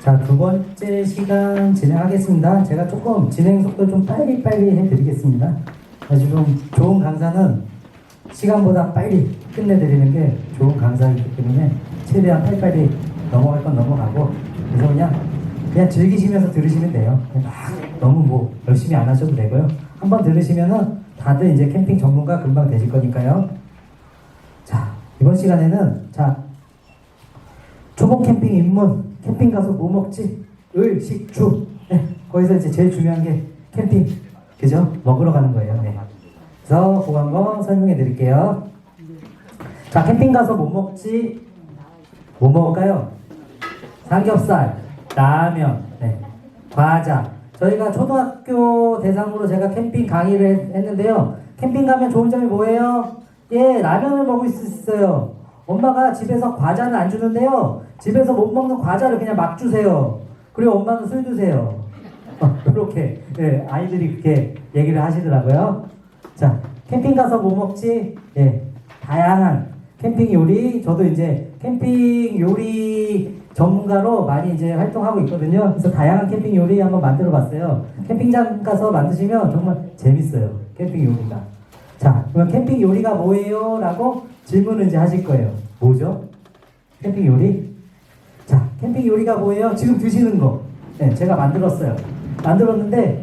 자, 두 번째 시간 진행하겠습니다. 제가 조금 진행 속도 좀 빨리 해드리겠습니다. 아주 좀 좋은 강사는 시간보다 빨리 끝내드리는 게 좋은 강사이기 때문에 최대한 빨리 넘어갈 건 넘어가고, 그래서 그냥 즐기시면서 들으시면 돼요. 막 너무 뭐 열심히 안 하셔도 되고요. 한번 들으시면은 다들 이제 캠핑 전문가 금방 되실 거니까요. 자, 이번 시간에는 초보 캠핑 입문, 캠핑 가서 뭐 먹지? 을, 식, 주. 네, 거기서 이제 제일 중요한 게 캠핑, 그죠? 먹으러 가는 거예요. 네. 그래서 그거 한번 설명해 드릴게요. 자, 캠핑 가서 뭐 먹지? 뭐 먹을까요? 삼겹살, 라면, 네, 과자. 저희가 초등학교 대상으로 제가 캠핑 강의를 했는데요. 캠핑 가면 좋은 점이 뭐예요? 예, 라면을 먹을 수 있어요. 엄마가 집에서 과자는 안 주는데요. 집에서 못 먹는 과자를 그냥 막 주세요. 그리고 엄마는 술 드세요. 그렇게 예, 아이들이 그렇게 얘기를 하시더라고요. 자, 캠핑 가서 뭐 먹지? 예, 다양한 캠핑 요리. 저도 이제 캠핑 요리 전문가로 많이 이제 활동하고 있거든요. 그래서 다양한 캠핑 요리 한번 만들어 봤어요. 캠핑장 가서 만드시면 정말 재밌어요. 캠핑 요리가. 자, 그럼 캠핑 요리가 뭐예요? 라고 질문을 이제 하실 거예요. 뭐죠? 캠핑 요리? 자, 캠핑 요리가 뭐예요? 지금 드시는 거. 네, 제가 만들었어요. 만들었는데,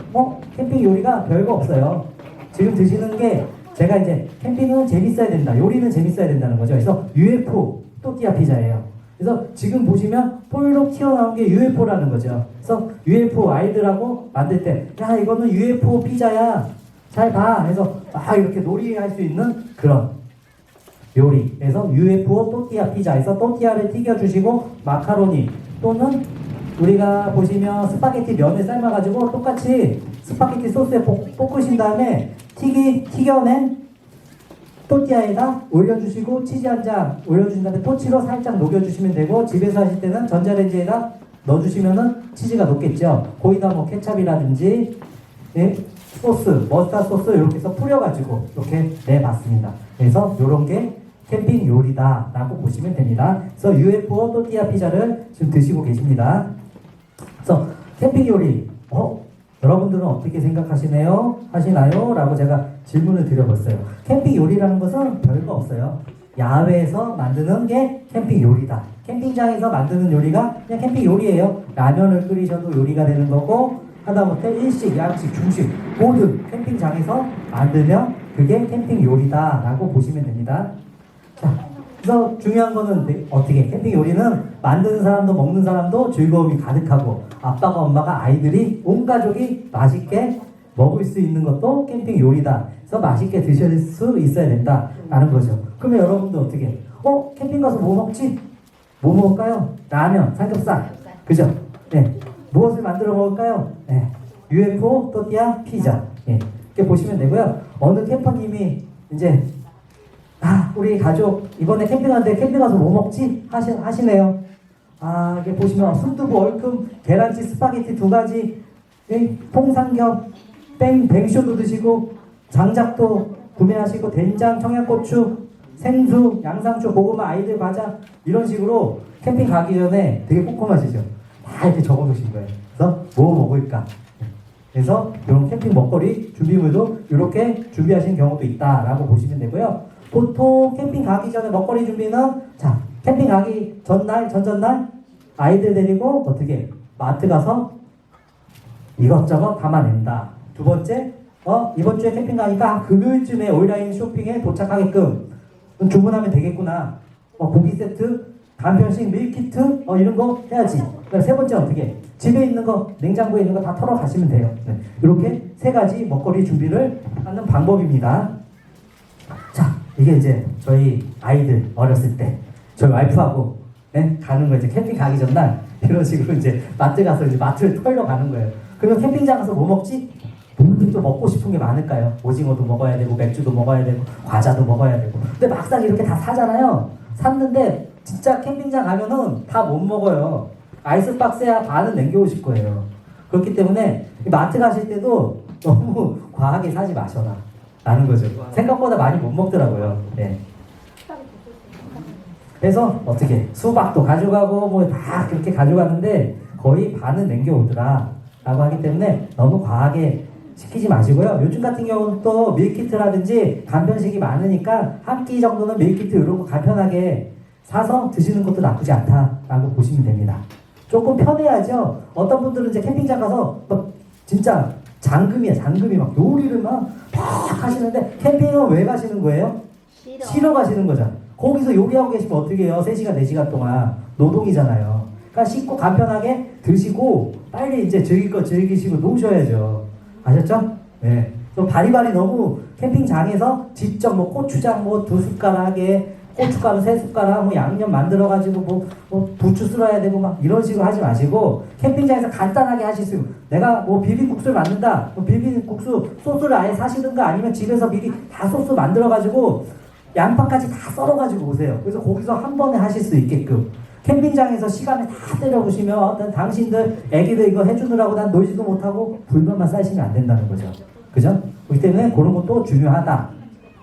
캠핑 요리가 별거 없어요. 지금 드시는 게, 제가 이제 캠핑은 재밌어야 된다. 요리는 재밌어야 된다는 거죠. 그래서 UFO 또띠아 피자예요. 그래서 지금 보시면 볼록 튀어나온 게 UFO라는 거죠. 그래서 UFO 아이들하고 만들 때, 야, 이거는 UFO 피자야. 잘 봐. 해서 이렇게 놀이할 수 있는 그런 요리. 그래서 UFO 또띠아 피자에서 또띠아를 튀겨주시고 마카로니 또는 우리가 보시면 스파게티 면을 삶아가지고 똑같이 스파게티 소스에 볶으신 다음에 튀겨낸 또띠아에다 올려주시고 치즈 한 장 올려주신 다음에 토치로 살짝 녹여주시면 되고, 집에서 하실 때는 전자레인지에다 넣어주시면은 치즈가 녹겠죠. 거기다 뭐 케찹이라든지 소스, 머스타드 소스 이렇게 해서 뿌려가지고 이렇게 내봤습니다. 그래서 이런 게 캠핑 요리다 라고 보시면 됩니다. 그래서 UFO 또띠아 피자를 지금 드시고 계십니다. 그래서 캠핑 요리, 여러분들은 어떻게 생각하시나요? 라고 제가 질문을 드려봤어요. 캠핑 요리라는 것은 별거 없어요. 야외에서 만드는 게 캠핑 요리다. 캠핑장에서 만드는 요리가 그냥 캠핑 요리예요. 라면을 끓이셔도 요리가 되는 거고, 하다못해 일식, 양식, 중식 모든 캠핑장에서 만들면 그게 캠핑 요리다 라고 보시면 됩니다. 자, 그래서 중요한 거는 어떻게 캠핑 요리는 만드는 사람도 먹는 사람도 즐거움이 가득하고, 아빠가 엄마가 아이들이 온 가족이 맛있게 먹을 수 있는 것도 캠핑 요리다. 그래서 맛있게 드실 수 있어야 된다라는 거죠. 그러면 여러분도 어떻게 캠핑 가서 뭐 먹지? 뭐 먹을까요? 라면, 삼겹살, 그죠? 네. 무엇을 만들어 먹을까요? 네. UFO 또띠아 피자. 예. 이렇게 보시면 되고요. 어느 캠퍼님이 이제 우리 가족 이번에 캠핑하는데 캠핑 가서 뭐 먹지? 하시네요. 이게 보시면 순두부, 얼큼, 계란찜, 스파게티 2가지, 통삼겹, 뱅쇼도 드시고, 장작도 구매하시고, 된장, 청양고추, 생수, 양상추, 고구마, 아이들 과자, 이런 식으로 캠핑 가기 전에 되게 꼼꼼하시죠? 다 이렇게 적어 놓으신 거예요. 그래서 뭐 먹을까? 그래서 이런 캠핑 먹거리 준비물도 이렇게 준비하신 경우도 있다라고 보시면 되고요. 보통 캠핑 가기 전에 먹거리 준비는, 캠핑 가기 전날, 전전날 아이들 데리고 어떻게 마트 가서 이것저것 담아낸다. 두 번째, 이번 주에 캠핑 가니까 금요일쯤에 온라인 쇼핑에 도착하게끔 주문하면 되겠구나. 고기 세트, 간편식 밀키트, 이런 거 해야지. 세 번째 어떻게? 집에 있는 거, 냉장고에 있는 거 다 털어 가시면 돼요. 네. 이렇게 3가지 먹거리 준비를 하는 방법입니다. 자, 이게 이제 저희 아이들 어렸을 때, 저희 와이프하고 가는 거, 이제 캠핑 가기 전날 이런 식으로 이제 마트 가서 이제 마트를 털러 가는 거예요. 그러면 캠핑장 가서 뭐 먹지? 또 먹고 싶은 게 많을까요? 오징어도 먹어야 되고, 맥주도 먹어야 되고, 과자도 먹어야 되고. 근데 막상 이렇게 다 사잖아요. 샀는데 진짜 캠핑장 가면은 다 못 먹어요. 아이스박스에 반은 남겨오실 거예요. 그렇기 때문에 마트 가실 때도 너무 과하게 사지 마셔라 라는 거죠. 생각보다 많이 못 먹더라고요. 네. 그래서 어떻게 수박도 가져가고 뭐 다 그렇게 가져가는데 거의 반은 남겨오더라 라고 하기 때문에 너무 과하게 시키지 마시고요. 요즘 같은 경우는 또 밀키트라든지 간편식이 많으니까 한 끼 정도는 밀키트 이런 거 간편하게 사서 드시는 것도 나쁘지 않다라고 보시면 됩니다. 조금 편해야죠. 어떤 분들은 이제 캠핑장 가서 막 진짜 장금이 막 요리를 막 하시는데 캠핑은 왜 가시는 거예요? 쉬러 가시는 거잖아. 거기서 요리하고 계시면 어떻게 해요? 3시간, 4시간 동안 노동이잖아요. 그러니까 씻고 간편하게 드시고 빨리 이제 즐길 거 즐기시고 노셔야죠. 아셨죠? 네. 좀 바리바리 너무 캠핑장에서 직접 뭐 고추장 뭐 2숟가락에 고춧가루 3숟가락 뭐 양념 만들어가지고 뭐 부추 쓸어야 되고 막 이런 식으로 하지 마시고 캠핑장에서 간단하게 하실 수 있고 내가 뭐 비빔국수를 만든다 뭐 비빔국수 소스를 아예 사시든가 아니면 집에서 미리 다 소스 만들어가지고 양파까지 다 썰어가지고 오세요. 그래서 거기서 한 번에 하실 수 있게끔 캠핑장에서 시간을 다 때려보시면 당신들 애기들 이거 해주느라고 난 놀지도 못하고 불만만 쌓이시면 안 된다는 거죠. 그죠? 그렇기 때문에 그런 것도 중요하다.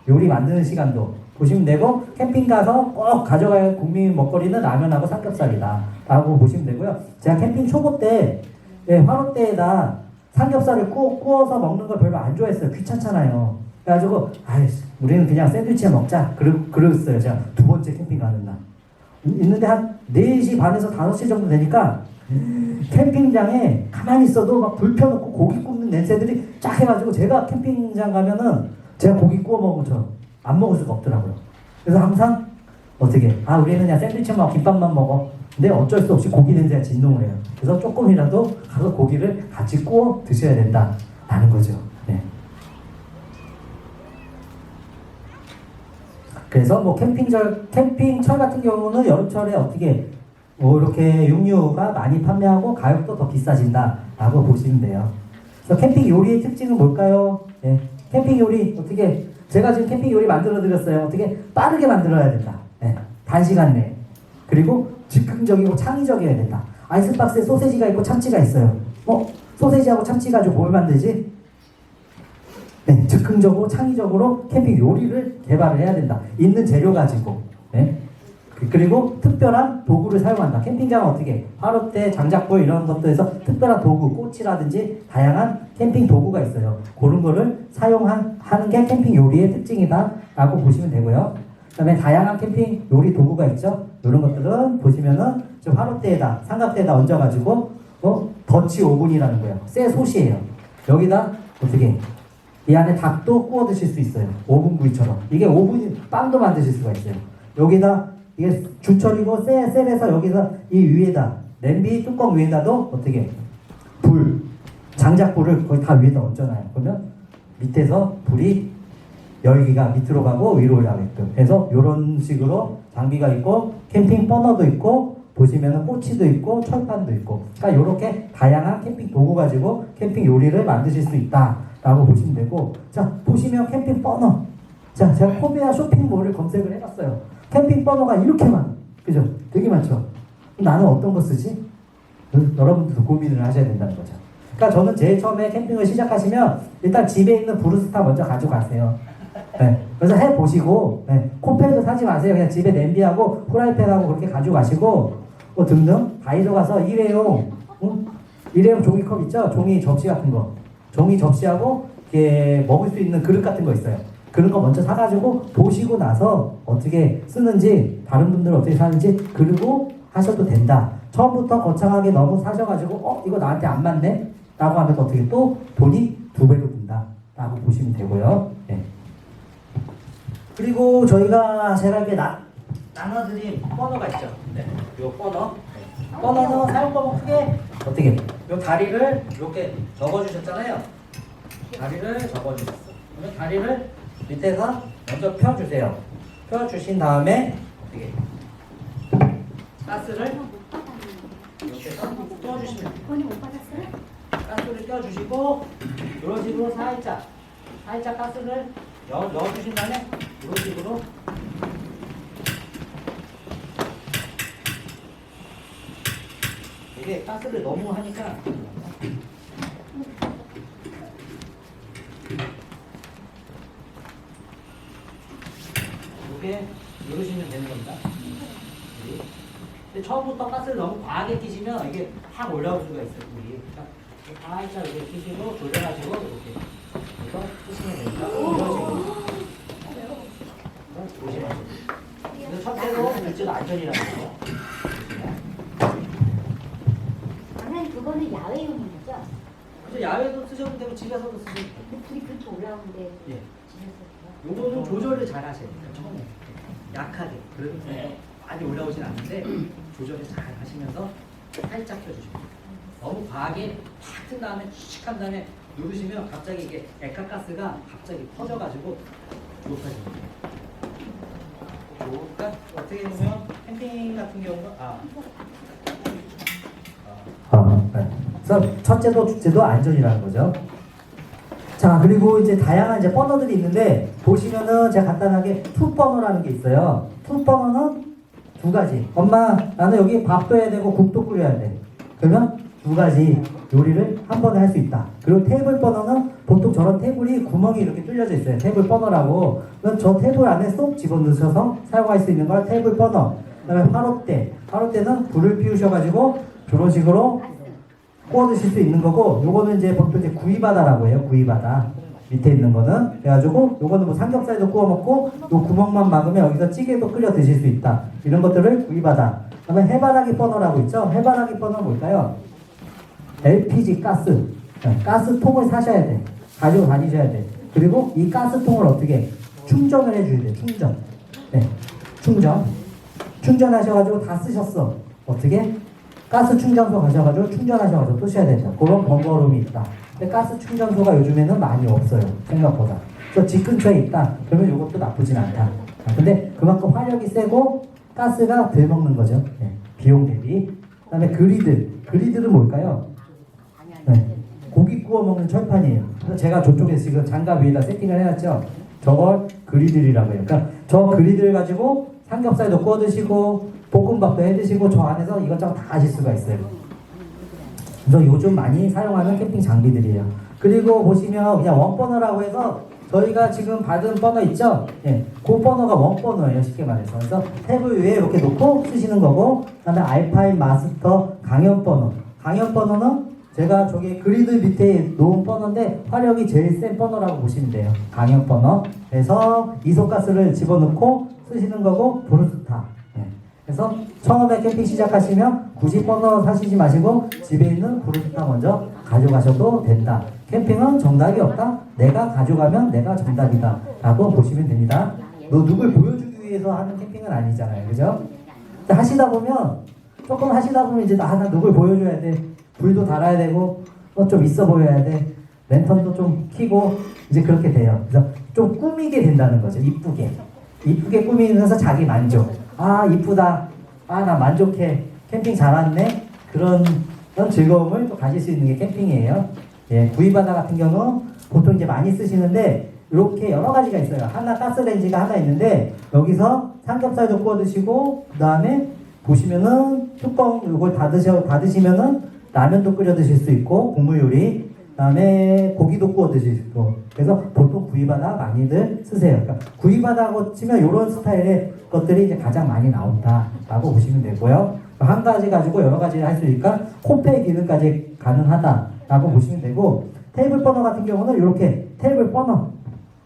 요리 만드는 시간도 보시면 되고 캠핑 가서 꼭 가져갈 국민 먹거리는 라면하고 삼겹살이다 라고 보시면 되고요. 제가 캠핑 초보 때 화롯대에다 삼겹살을 구워서 먹는 걸 별로 안 좋아했어요. 귀찮잖아요. 그래가지고 우리는 그냥 샌드위치 먹자 그랬어요. 제가 2번째 캠핑 가는 날 있는데 한 4시 반에서 5시 정도 되니까 캠핑장에 가만히 있어도 막 불 펴놓고 고기 굽는 냄새들이 쫙 해가지고 제가 캠핑장 가면은 제가 고기 구워 먹은 것처럼 안 먹을 수가 없더라고요. 그래서 항상 어떻게 우리는 그냥 샌드위치 먹어 김밥만 먹어. 근데 어쩔 수 없이 고기 냄새가 진동을 해요. 그래서 조금이라도 가서 고기를 같이 구워 드셔야 된다라는 거죠. 네. 그래서 뭐 캠핑철 같은 경우는 여름철에 어떻게 뭐 이렇게 육류가 많이 판매하고 가격도 더 비싸진다라고 보시면 돼요. 그래서 캠핑 요리의 특징은 뭘까요? 네. 캠핑 요리 어떻게 제가 지금 캠핑 요리 만들어 드렸어요. 어떻게 빠르게 만들어야 된다. 네. 단시간 내에. 그리고 즉흥적이고 창의적이어야 된다. 아이스박스에 소세지가 있고 참치가 있어요. 소세지하고 참치 가지고 뭘 만들지? 네, 즉흥적으로 창의적으로 캠핑 요리를 개발을 해야 된다. 있는 재료 가지고. 네. 그리고 특별한 도구를 사용한다. 캠핑장은 어떻게 화롯대, 장작불 이런 것들에서 특별한 도구, 꽃이라든지 다양한 캠핑 도구가 있어요. 그런 거를 사용하는 게 캠핑 요리의 특징이다 라고 보시면 되고요. 그 다음에 다양한 캠핑 요리 도구가 있죠. 이런 것들은 보시면은 좀 화롯대에다 삼각대에다 얹어가지고 더치 오븐이라는 거예요. 쇠 솥이에요. 여기다 어떻게 이 안에 닭도 구워 드실 수 있어요. 오븐구이처럼. 이게 빵도 만드실 수가 있어요. 여기다 이게 주철이고 셀에서 여기서 이 위에다 냄비 뚜껑 위에다도 어떻게 장작불을 거의 다 위에다 얹잖아요. 그러면 밑에서 불이 열기가 밑으로 가고 위로 올라가게끔 해서 이런 식으로 장비가 있고 캠핑 버너도 있고 보시면은 꼬치도 있고 철판도 있고 그러니까 이렇게 다양한 캠핑 도구 가지고 캠핑 요리를 만드실 수 있다라고 보시면 되고 자 보시면 캠핑 버너 자 제가 코베아 쇼핑몰을 검색을 해봤어요. 캠핑 버너가 이렇게 많아. 그죠? 되게 많죠? 나는 어떤 거 쓰지? 여러분들도 고민을 하셔야 된다는 거죠. 그러니까 저는 제일 처음에 캠핑을 시작하시면 일단 집에 있는 브루스타 먼저 가져가세요. 네. 그래서 해보시고 코펠도 사지 마세요. 그냥 집에 냄비하고 프라이팬하고 그렇게 가져가시고 등등 바이러 가서 일회용 종이컵 있죠? 종이 접시 같은 거. 종이 접시하고 이렇게 먹을 수 있는 그릇 같은 거 있어요. 그런 거 먼저 사가지고 보시고 나서 어떻게 쓰는지 다른 분들은 어떻게 사는지 그리고 하셔도 된다. 처음부터 거창하게 너무 사셔가지고 이거 나한테 안 맞네? 라고 하면 어떻게 또 돈이 2배로 든다 라고 보시면 되고요. 네. 그리고 제가 이렇게 나눠드린 버너가 있죠. 네. 요 버너. 네. 버너는 사용법은 크게 어떻게 요 다리를 이렇게 접어주셨잖아요. 다리를 접어주셨어. 그러면 다리를 밑에서 먼저 펴주세요. 펴주신 다음에 어떻게 가스를 이렇게 해서 껴주시면 돼요. 가스를 껴주시고 이런 식으로 살짝 가스를 넣어주신 다음에 이런 식으로 이게 가스를 너무 하니까 이렇게 누르시면 되는 겁니다. 처음부터 가스를 너무 과하게 끼시면 이게 확 올라올 수가 있어요. 불이. 그러니까 살짝 이렇게 끼시고 조절하시고 이렇게 해서 끄시면 됩니다. 이런 식으로. 보시면 됩니다. 첫째로 둘째도 안전이라는 거죠. 당연히 그거는 야외용인 거죠? 그래서 야외도 쓰셔도 되고 집에서도 쓰셔도 돼요. 불이 그렇게 올라오는데 예. 집에서 요거는 조절을 잘 하셔야 돼요. 처음에 약하게 그래도 많이 올라오진 않는데 조절을 잘 하시면서 살짝 켜주시면 돼요. 너무 과하게 팍 튼 다음에 칙한 다음에 누르시면 갑자기 이게 액화가스가 갑자기 퍼져가지고 높아집니다. 그러니까 어떻게 보면 캠핑 같은 경우는 네. 그래서 첫째도 둘째도 안전이라는 거죠. 자, 그리고 이제 다양한 이제 버너들이 있는데 보시면은 제가 간단하게 투 버너라는 게 있어요. 투 버너는 두 가지. 엄마, 나는 여기 밥도 해야 되고 국도 끓여야 돼. 그러면 두 가지 요리를 한 번에 할 수 있다. 그리고 테이블 버너는 보통 저런 테이블이 구멍이 이렇게 뚫려져 있어요. 테이블 버너라고. 그럼 저 테이블 안에 쏙 집어넣으셔서 사용할 수 있는 걸 테이블 버너. 그다음에 화롯대. 화롯대는 불을 피우셔가지고 저런 식으로 구워 드실 수 있는 거고, 요거는 이제 보통 이제 구이바다라고 해요. 구이바다. 밑에 있는 거는. 그래가지고 요거는 뭐 삼겹살도 구워 먹고 요 구멍만 막으면 여기서 찌개도 끓여 드실 수 있다. 이런 것들을 구이바다. 그다음에 해바라기 버너라고 있죠. 해바라기 버너는 뭘까요? LPG 가스. 가스통을 사셔야 돼. 가지고 다니셔야 돼. 그리고 이 가스통을 어떻게 충전을 해줘야 돼. 충전. 네. 충전. 충전하셔가지고 다 쓰셨어. 어떻게? 가스 충전소 가셔가지고 충전하셔가지고 또 써야 된다. 그런 번거로움이 있다. 근데 가스 충전소가 요즘에는 많이 없어요. 생각보다. 그래서 집 근처에 있다. 그러면 이것도 나쁘진 않다. 근데 그만큼 화력이 세고 가스가 덜 먹는 거죠. 네. 비용 대비. 그 다음에 그리드. 그리드는 뭘까요? 네. 고기 구워 먹는 철판이에요. 그래서 제가 저쪽에 지금 장갑 위에다 세팅을 해놨죠. 저걸 그리들이라고 해요. 그러니까 저 그리들 가지고 삼겹살도 구워 드시고 볶음밥도 해 드시고 저 안에서 이것저것 다 하실 수가 있어요. 그래서 요즘 많이 사용하는 캠핑 장비들이에요. 그리고 보시면 그냥 원버너라고 해서 저희가 지금 받은 버너 있죠? 예, 그 버너가 원버너예요. 쉽게 말해서. 그래서 탭을 위에 이렇게 놓고 쓰시는 거고, 그 다음에 알파인 마스터 강연 버너. 강연 버너는 제가 저기 그리드 밑에 놓은 버너인데 화력이 제일 센 버너라고 보시면 돼요. 강연 버너. 그래서 이소가스를 집어넣고 쓰시는 거고, 브루스타. 예. 그래서 처음에 캠핑 시작하시면 굳이 버너 사시지 마시고 집에 있는 브루스타 먼저 가져가셔도 된다. 캠핑은 정답이 없다. 내가 가져가면 내가 정답이다. 라고 보시면 됩니다. 너 누굴 보여주기 위해서 하는 캠핑은 아니잖아요. 그죠? 하시다 보면 조금 하시다 보면 이제 나 누굴 보여줘야 돼. 불도 달아야 되고 좀 있어 보여야 돼. 랜턴도 좀 켜고 이제 그렇게 돼요. 그래서 좀 꾸미게 된다는 거죠. 이쁘게. 이쁘게 꾸미면서 자기 만족. 아 이쁘다. 아 나 만족해. 캠핑 잘 왔네. 그런 즐거움을 또 가질 수 있는 게 캠핑이에요. 예, 구이바다 같은 경우 보통 이제 많이 쓰시는데 이렇게 여러 가지가 있어요. 하나 가스레인지가 하나 있는데 여기서 삼겹살도 구워 드시고 그 다음에 보시면은 뚜껑 이걸 닫으시면은 라면도 끓여 드실 수 있고 국물 요리 그 다음에 고기도 구워 드실 수 있고 그래서 보통 구이바다 많이들 쓰세요. 그러니까 구이바다고 치면 이런 스타일의 것들이 이제 가장 많이 나온다라고 보시면 되고요. 한 가지 가지고 여러 가지를 할 수 있으니까 콤페 기능까지 가능하다라고 보시면 되고 테이블 버너 같은 경우는 이렇게 테이블 버너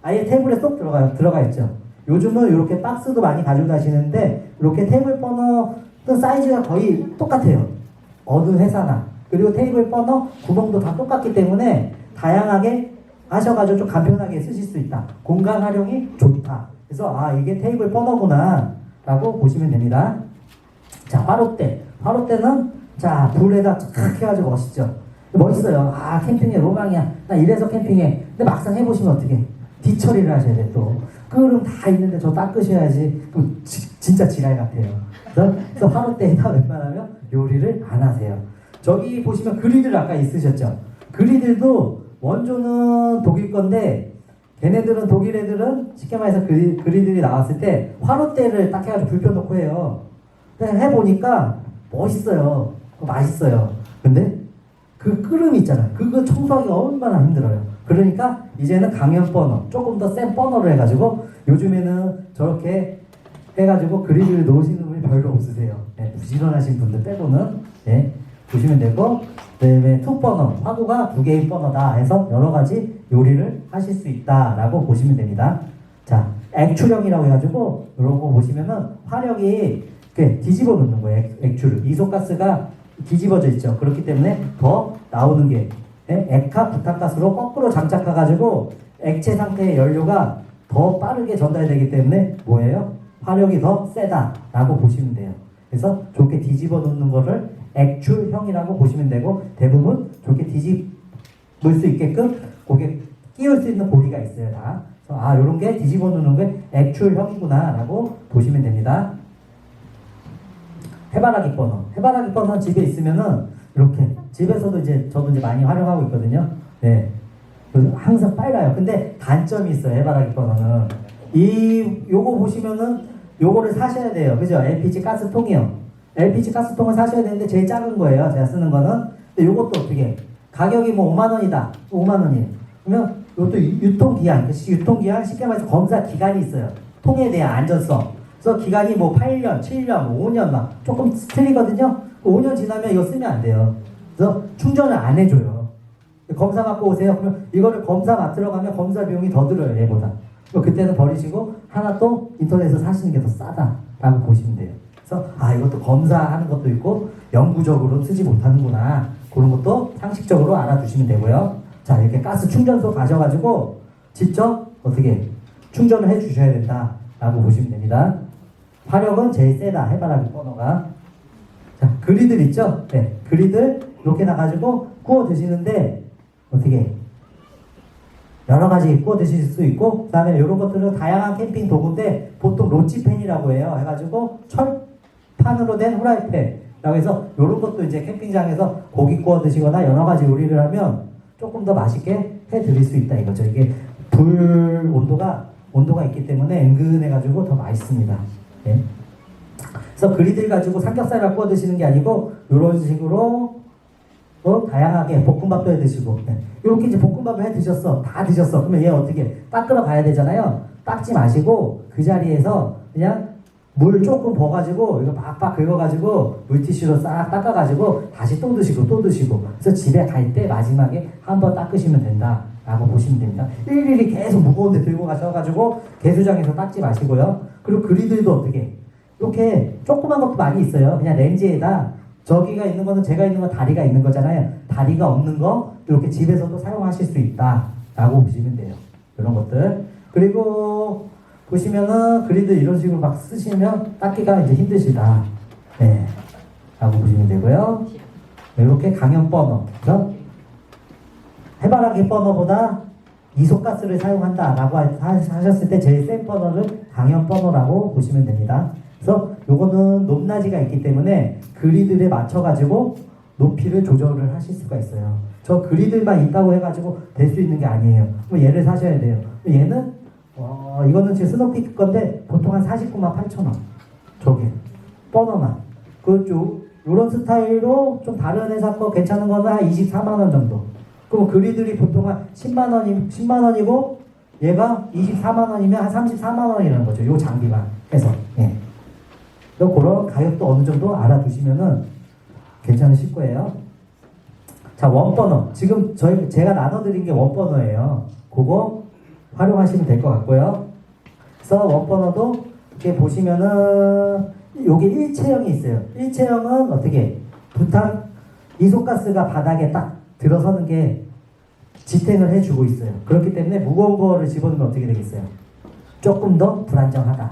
아예 테이블에 쏙 들어가 있죠. 요즘은 이렇게 박스도 많이 가지고 다니시는데 이렇게 테이블 버너 사이즈가 거의 똑같아요. 어느 회사나. 그리고 테이블 버너 구멍도 다 똑같기 때문에 다양하게 하셔가지고 좀 간편하게 쓰실 수 있다. 공간 활용이 좋다. 그래서 아 이게 테이블 버너구나 라고 보시면 됩니다. 자 화롯대. 화롯대는 자 불에다 쫙 해가지고 멋있죠. 멋있어요. 아 캠핑의 로망이야. 나 이래서 캠핑해. 근데 막상 해보시면 어떻게 뒤처리를 하셔야 돼 또. 그럼 다 있는데 저 닦으셔야지. 그럼 진짜 지랄 같아요. 그래서 화롯대에다 웬만하면 요리를 안 하세요. 저기 보시면 그리들 아까 있으셨죠? 그리들도 원조는 독일 건데 걔네들은 독일 애들은 쉽게 말해서 그리들이 나왔을 때 화롯대를 딱 해가지고 불 펴놓고 해요. 근데 해보니까 멋있어요. 맛있어요. 근데 그 끓음 있잖아요. 그거 청소하기가 얼마나 힘들어요. 그러니까 이제는 강연 버너, 조금 더 센 버너를 해가지고 요즘에는 저렇게 해가지고 그리드를 놓으시는 분이 별로 없으세요. 네, 부지런하신 분들 빼고는 네, 보시면 되고, 그다음에 투 버너, 화구가 2개의 버너다 해서 여러 가지 요리를 하실 수 있다라고 보시면 됩니다. 자, 액출형이라고 해가지고 이런 거 보시면은 화력이 이렇게 뒤집어 놓는 거예요. 액출을. 이소가스가 뒤집어져 있죠. 그렇기 때문에 더 나오는 게 액화 부탄가스로 거꾸로 장착해가지고 액체 상태의 연료가 더 빠르게 전달되기 때문에 뭐예요? 화력이 더 세다라고 보시면 돼요. 그래서 좋게 뒤집어 놓는 거를 액출형이라고 보시면 되고, 대부분 좋게 뒤집을 수 있게끔 고개 끼울 수 있는 고리가 있어요. 다. 그래서 아, 요런 게 뒤집어 놓는 게 액출형이구나 라고 보시면 됩니다. 해바라기 버너. 해바라기 버너 집에 있으면은 이렇게 집에서도 이제 저도 이제 많이 활용하고 있거든요. 네. 그래서 항상 빨라요. 근데 단점이 있어요. 해바라기 버너는 요거 보시면은 요거를 사셔야 돼요. 그죠? LPG 가스통이요. LPG 가스통을 사셔야 되는데 제일 작은 거예요. 제가 쓰는 거는. 근데 요것도 어떻게 가격이 뭐 5만 원이다. 5만 원이에요. 그러면 이것도 유통기한, 유통기한 쉽게 말해서 검사 기간이 있어요. 통에 대한 안전성. 그래서 기간이 뭐 8년, 7년, 5년 막 조금 틀리거든요. 5년 지나면 이거 쓰면 안 돼요. 그래서 충전을 안 해줘요. 검사 받고 오세요. 그러면 이거를 검사 맡으러 가면 검사 비용이 더 들어요. 얘보다. 그때는 버리시고 하나 또 인터넷에서 사시는 게 더 싸다라고 보시면 돼요. 그래서 아, 이것도 검사하는 것도 있고 영구적으로 쓰지 못하는구나. 그런 것도 상식적으로 알아두시면 되고요. 자, 이렇게 가스 충전소 가셔가지고 직접 어떻게 충전을 해 주셔야 된다라고 보시면 됩니다. 화력은 제일 세다. 해바라기 버너가. 자, 그리들 있죠? 네, 그리들 이렇게 나가지고 구워 드시는데 어떻게 여러 가지 구워 드실 수 있고, 그 다음에 이런 것들은 다양한 캠핑 도구인데 보통 로치팬이라고 해요. 해가지고 철판으로 된 후라이팬이라고 해서 이런 것도 이제 캠핑장에서 고기 구워 드시거나 여러 가지 요리를 하면 조금 더 맛있게 해 드릴 수 있다 이거죠. 이게 불 온도가 있기 때문에 은근해가지고 더 맛있습니다. 네. 그래서 그리들 가지고 삼겹살을 구워 드시는 게 아니고 이런 식으로 다양하게 볶음밥도 해 드시고, 네. 이렇게 이제 볶음밥을 해 드셨어. 다 드셨어. 그러면 얘 어떻게 닦으러 가야 되잖아요. 닦지 마시고 그 자리에서 그냥 물 조금 버가지고 이거 빡빡 긁어가지고 물티슈로 싹 닦아가지고 다시 또 드시고 또 드시고. 그래서 집에 갈 때 마지막에 한번 닦으시면 된다라고 보시면 됩니다. 일일이 계속 무거운데 들고 가셔가지고 개수장에서 닦지 마시고요. 그리고 그리들도 어떻게 이렇게 조그만 것도 많이 있어요. 그냥 렌즈에다 저기가 있는 거는 제가 있는 건 다리가 있는 거잖아요. 다리가 없는 거 이렇게 집에서도 사용하실 수 있다라고 보시면 돼요. 이런 것들. 그리고 보시면은 그리드 이런 식으로 막 쓰시면 닦기가 이제 힘드시다. 네. 라고 보시면 되고요. 이렇게 강연 버너. 그래서 해바라기 버너보다 이소가스를 사용한다라고 하셨을 때 제일 센 버너를 강연 버너라고 보시면 됩니다. 그래서 요거는 높낮이가 있기 때문에 그리들에 맞춰가지고 높이를 조절을 하실 수가 있어요. 저 그리들만 있다고 해가지고 될 수 있는 게 아니에요. 그럼 얘를 사셔야 돼요. 얘는 이거는 제 스노피크 건데 보통 한 49만 8천 원. 저게 버너만. 그쪽 요런 스타일로 좀 다른 회사 거 괜찮은 거는 한 24만 원 정도. 그럼 그리들이 보통 한 10만 원이고 얘가 24만 원이면 한 34만 원이라는 거죠. 요 장비만 해서. 예. 그런 가격도 어느 정도 알아두시면은 괜찮으실 거예요. 자, 원버너. 지금 제가 나눠드린 게 원버너예요. 그거 활용하시면 될 것 같고요. 그래서 원버너도 이렇게 보시면은 요게 일체형이 있어요. 일체형은 어떻게 부탄 이소가스가 바닥에 딱 들어서는 게 지탱을 해주고 있어요. 그렇기 때문에 무거운 거를 집어넣으면 어떻게 되겠어요? 조금 더 불안정하다.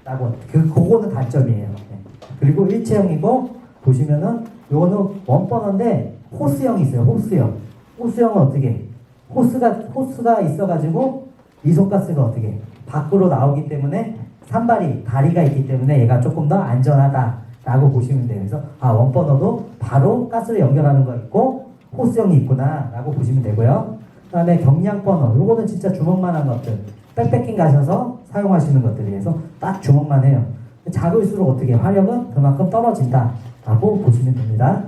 라고. 그거는 단점이에요. 네. 그리고 일체형이고, 보시면은, 요거는 원버너인데, 호스형이 있어요. 호스형. 호스형은 어떻게? 호스가 있어가지고, 이소가스가 어떻게? 밖으로 나오기 때문에, 다리가 있기 때문에 얘가 조금 더 안전하다라고 보시면 돼요. 그래서, 원버너도 바로 가스를 연결하는 거 있고, 호스형이 있구나라고 보시면 되고요. 그 다음에 경량버너. 요거는 진짜 주먹만한 것들. 백패킹 가셔서 사용하시는 것들이어서 딱 주먹만 해요. 작을수록 어떻게 화력은 그만큼 떨어진다라고 보시면 됩니다.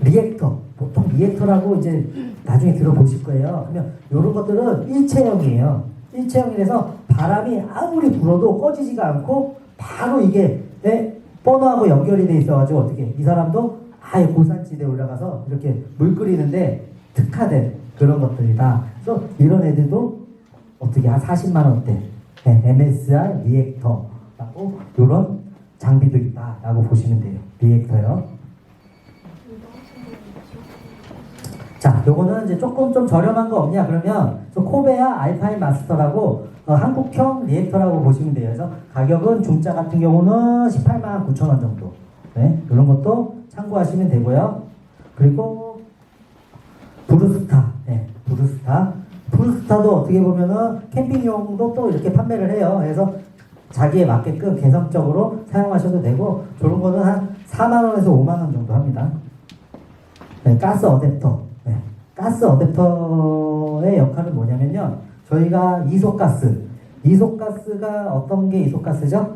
리액터. 보통 리액터라고 이제 나중에 들어보실 거예요. 그러면 이런 것들은 일체형이에요. 일체형이라서 바람이 아무리 불어도 꺼지지가 않고 바로 이게 버너하고 연결이 돼 있어가지고 어떻게 이 사람도 아예 고산지대에 올라가서 이렇게 물 끓이는데 특화된 그런 것들이다. 그래서 이런 애들도 어떻게 한 40만 원대 MSR 리액터라고 이런 장비도 있다라고 보시면 돼요. 리액터요. 자, 요거는 이제 조금 좀 저렴한 거 없냐? 그러면 코베아 알파인 마스터라고 한국형 리액터라고 보시면 돼요. 그래서 가격은 중짜 같은 경우는 18만 9천 원 정도. 네, 이런 것도 참고하시면 되고요. 그리고 브루스타, 네, 브루스타도 어떻게 보면은 캠핑용도 또 이렇게 판매를 해요. 그래서 자기에 맞게끔 개성적으로 사용하셔도 되고, 저런 거는 한 4만 원에서 5만 원 정도 합니다. 네, 가스 어댑터. 네, 가스 어댑터의 역할은 뭐냐면요. 저희가 이소가스가 어떤 게 이소가스죠?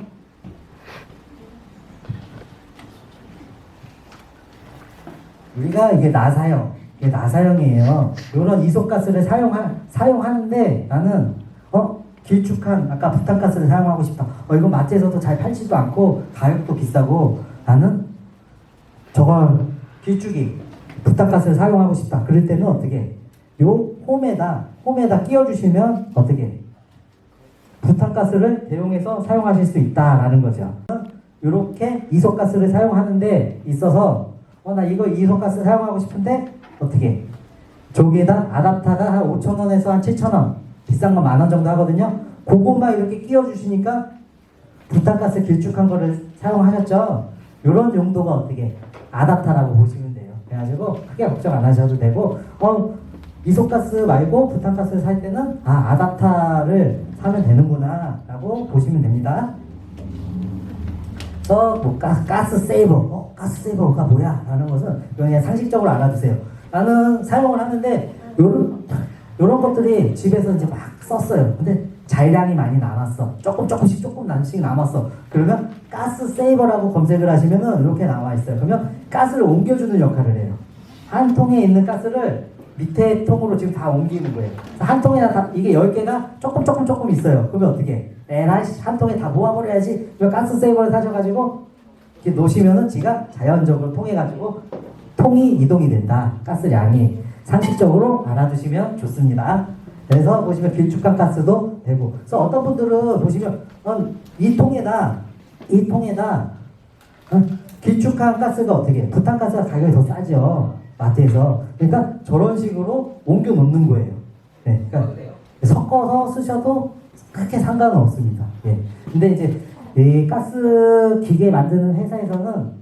우리가 이게 나사형이에요. 이런 이소가스를 사용하는데 나는 길쭉한 아까 부탄가스를 사용하고 싶다. 이건 마트에서도 잘 팔지도 않고 가격도 비싸고 나는 저걸 길쭉이 부탄가스를 사용하고 싶다. 그럴 때는 어떻게? 요 홈에다 끼워주시면 어떻게? 부탄가스를 대용해서 사용하실 수 있다라는 거죠. 이렇게 이소가스를 사용하는데 있어서 나 이거 이소가스 사용하고 싶은데 어떻게? 저기에다 아답타가 한 5,000원에서 한 7,000원, 비싼 건 10,000원 정도 하거든요. 그것만 이렇게 끼워주시니까 부탄가스 길쭉한 거를 사용하셨죠. 이런 용도가 어떻게? 아답타라고 보시면 돼요. 그래가지고 크게 걱정 안 하셔도 되고, 이소가스 말고 부탄가스를 살 때는 아답타를 사면 되는구나 라고 보시면 됩니다. 뭐 가스 세이버, 가스 세이버가 뭐야? 라는 것은 그냥 상식적으로 알아두세요. 나는 사용을 하는데 요런 것들이 집에서 이제 막 썼어요. 근데 잔량이 많이 남았어. 조금씩 남았어. 그러면 가스 세이버라고 검색을 하시면은 이렇게 나와 있어요. 그러면 가스를 옮겨주는 역할을 해요. 한 통에 있는 가스를 밑에 통으로 지금 다 옮기는 거예요. 한 통에다 이게 10개가 조금 있어요. 그러면 어떻게? 한 통에 다 모아버려야지. 가스 세이버를 사셔가지고 이렇게 놓으시면은 지가 자연적으로 통해가지고 통이 이동이 된다. 가스량이. 상식적으로 알아두시면 좋습니다. 그래서 보시면 길쭉한 가스도 되고. 그래서 어떤 분들은 보시면 이 통에다 길쭉한 가스가 어떻게? 부탄가스가 가격이 더 싸죠. 마트에서. 그러니까 저런 식으로 옮겨 놓는 거예요. 네, 그러니까 섞어서 쓰셔도 크게 상관은 없습니다. 예. 근데 이제 이 가스 기계 만드는 회사에서는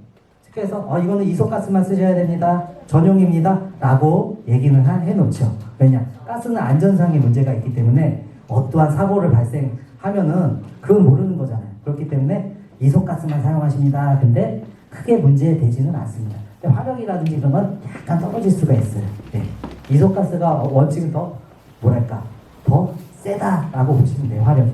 그래서 이거는 이소가스만 쓰셔야 됩니다. 전용입니다. 라고 얘기는 해놓죠. 왜냐? 가스는 안전상의 문제가 있기 때문에 어떠한 사고를 발생하면은 그건 모르는 거잖아요. 그렇기 때문에 이소가스만 사용하십니다. 근데 크게 문제되지는 않습니다. 화력이라든지 이런 건 약간 떨어질 수가 있어요. 네. 이소가스가 원칙은 더 세다라고 보시면 돼요. 화력이.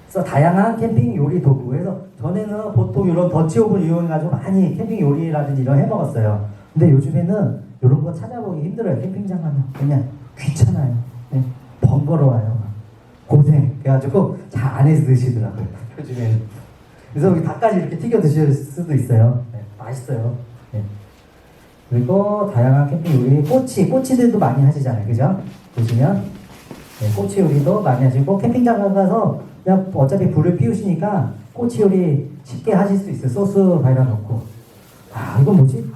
그래서 다양한 캠핑 요리 도구. 그래서 전에는 보통 이런 더치오븐 이용해가지고 많이 캠핑 요리라든지 이런 해먹었어요. 근데 요즘에는 이런 거 찾아보기 힘들어요. 캠핑장 가면 그냥 귀찮아요. 네. 번거로워요. 고생. 그래가지고 잘 안 해서 드시더라고요. 요즘에는. 그래서 여기 닭까지 이렇게 튀겨 드실 수도 있어요. 네, 맛있어요. 네. 그리고 다양한 캠핑 요리, 꼬치들도 많이 하시잖아요. 그죠? 보시면 네, 꼬치 요리도 많이 하시고 캠핑장 가서 그냥 어차피 불을 피우시니까 꼬치 요리 쉽게 하실 수 있어요. 소스 발라 넣고. 이건 뭐지?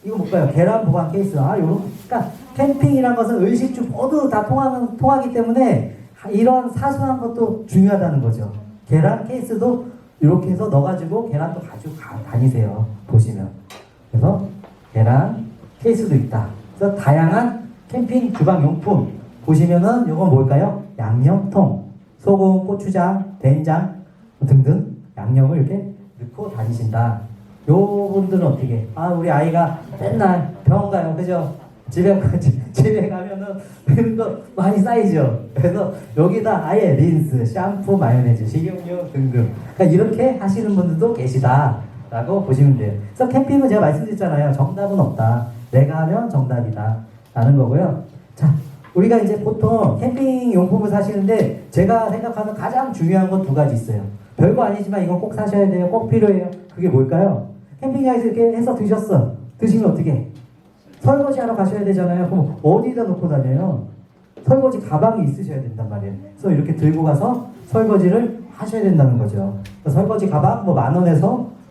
이거 뭘까요? 계란 보관 케이스. 그러니까 캠핑이란 것은 의식주 모두 다 통하기 때문에 이런 사소한 것도 중요하다는 거죠. 계란 케이스도 이렇게 해서 넣어가지고 계란도 가지고 다니세요. 보시면. 그래서 계란 케이스도 있다. 그래서 다양한 캠핑 주방 용품 보시면은 이건 뭘까요? 양념통, 소금, 고추장, 된장 등등 양념을 이렇게 넣고 다니신다. 요 분들은 어떻게? 우리 아이가 맨날 병원 가요. 그죠? 집에 가면은 이런 거 많이 쌓이죠. 그래서 여기다 아예 린스, 샴푸, 마요네즈, 식용유 등등. 그러니까 이렇게 하시는 분들도 계시다라고 보시면 돼요. 그래서 캠핑은 제가 말씀드렸잖아요. 정답은 없다. 내가 하면 정답이다. 라는 거고요. 자, 우리가 이제 보통 캠핑 용품을 사시는데 제가 생각하는 가장 중요한 건 두 가지 있어요. 별거 아니지만 이건 꼭 사셔야 돼요. 꼭 필요해요. 그게 뭘까요? 캠핑장에서 이렇게 해서 드셨어. 드시면 어떻게 해? 설거지 하러 가셔야 되잖아요. 그럼 어디다 놓고 다녀요? 설거지 가방이 있으셔야 된단 말이에요. 그래서 이렇게 들고 가서 설거지를 하셔야 된다는 거죠. 설거지 가방 뭐 10,000원에서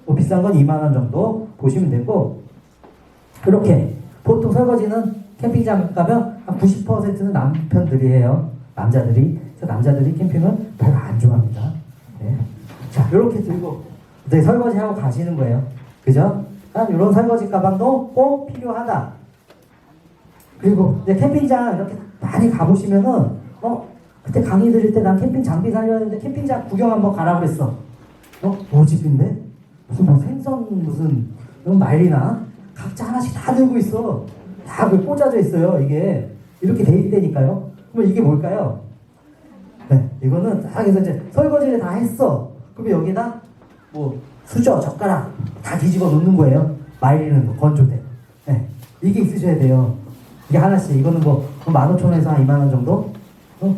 뭐 비싼 건 20,000원 정도 보시면 되고, 그렇게 보통 설거지는 캠핑장 가면 한 90%는 남편들이 해요. 남자들이. 그래서 남자들이 캠핑을 별로 안 좋아합니다. 네. 자, 이렇게 들고 이제 설거지하고 가시는 거예요. 그죠? 이런 설거지 가방도 꼭 필요하다. 그리고 이제 캠핑장 이렇게 많이 가보시면은 그때 강의 들을 때 난 캠핑 장비 살려는데 캠핑장 구경 한번 가라 그랬어. 뭐 집인데? 무슨 뭐 생선 무슨 말리나? 각자 하나씩 다 들고 있어. 다 꽂아져 있어요. 이게 이렇게 돼 있다니까요. 그럼 이게 뭘까요? 네, 이거는 딱 해서 이제 설거지를 다 했어. 그러면 여기다 뭐 수저, 젓가락 다 뒤집어 놓는 거예요. 말리는 거, 건조대. 네, 이게 있으셔야 돼요. 이게 하나씩. 이거는 뭐 15,000원에서 한 20,000원 정도?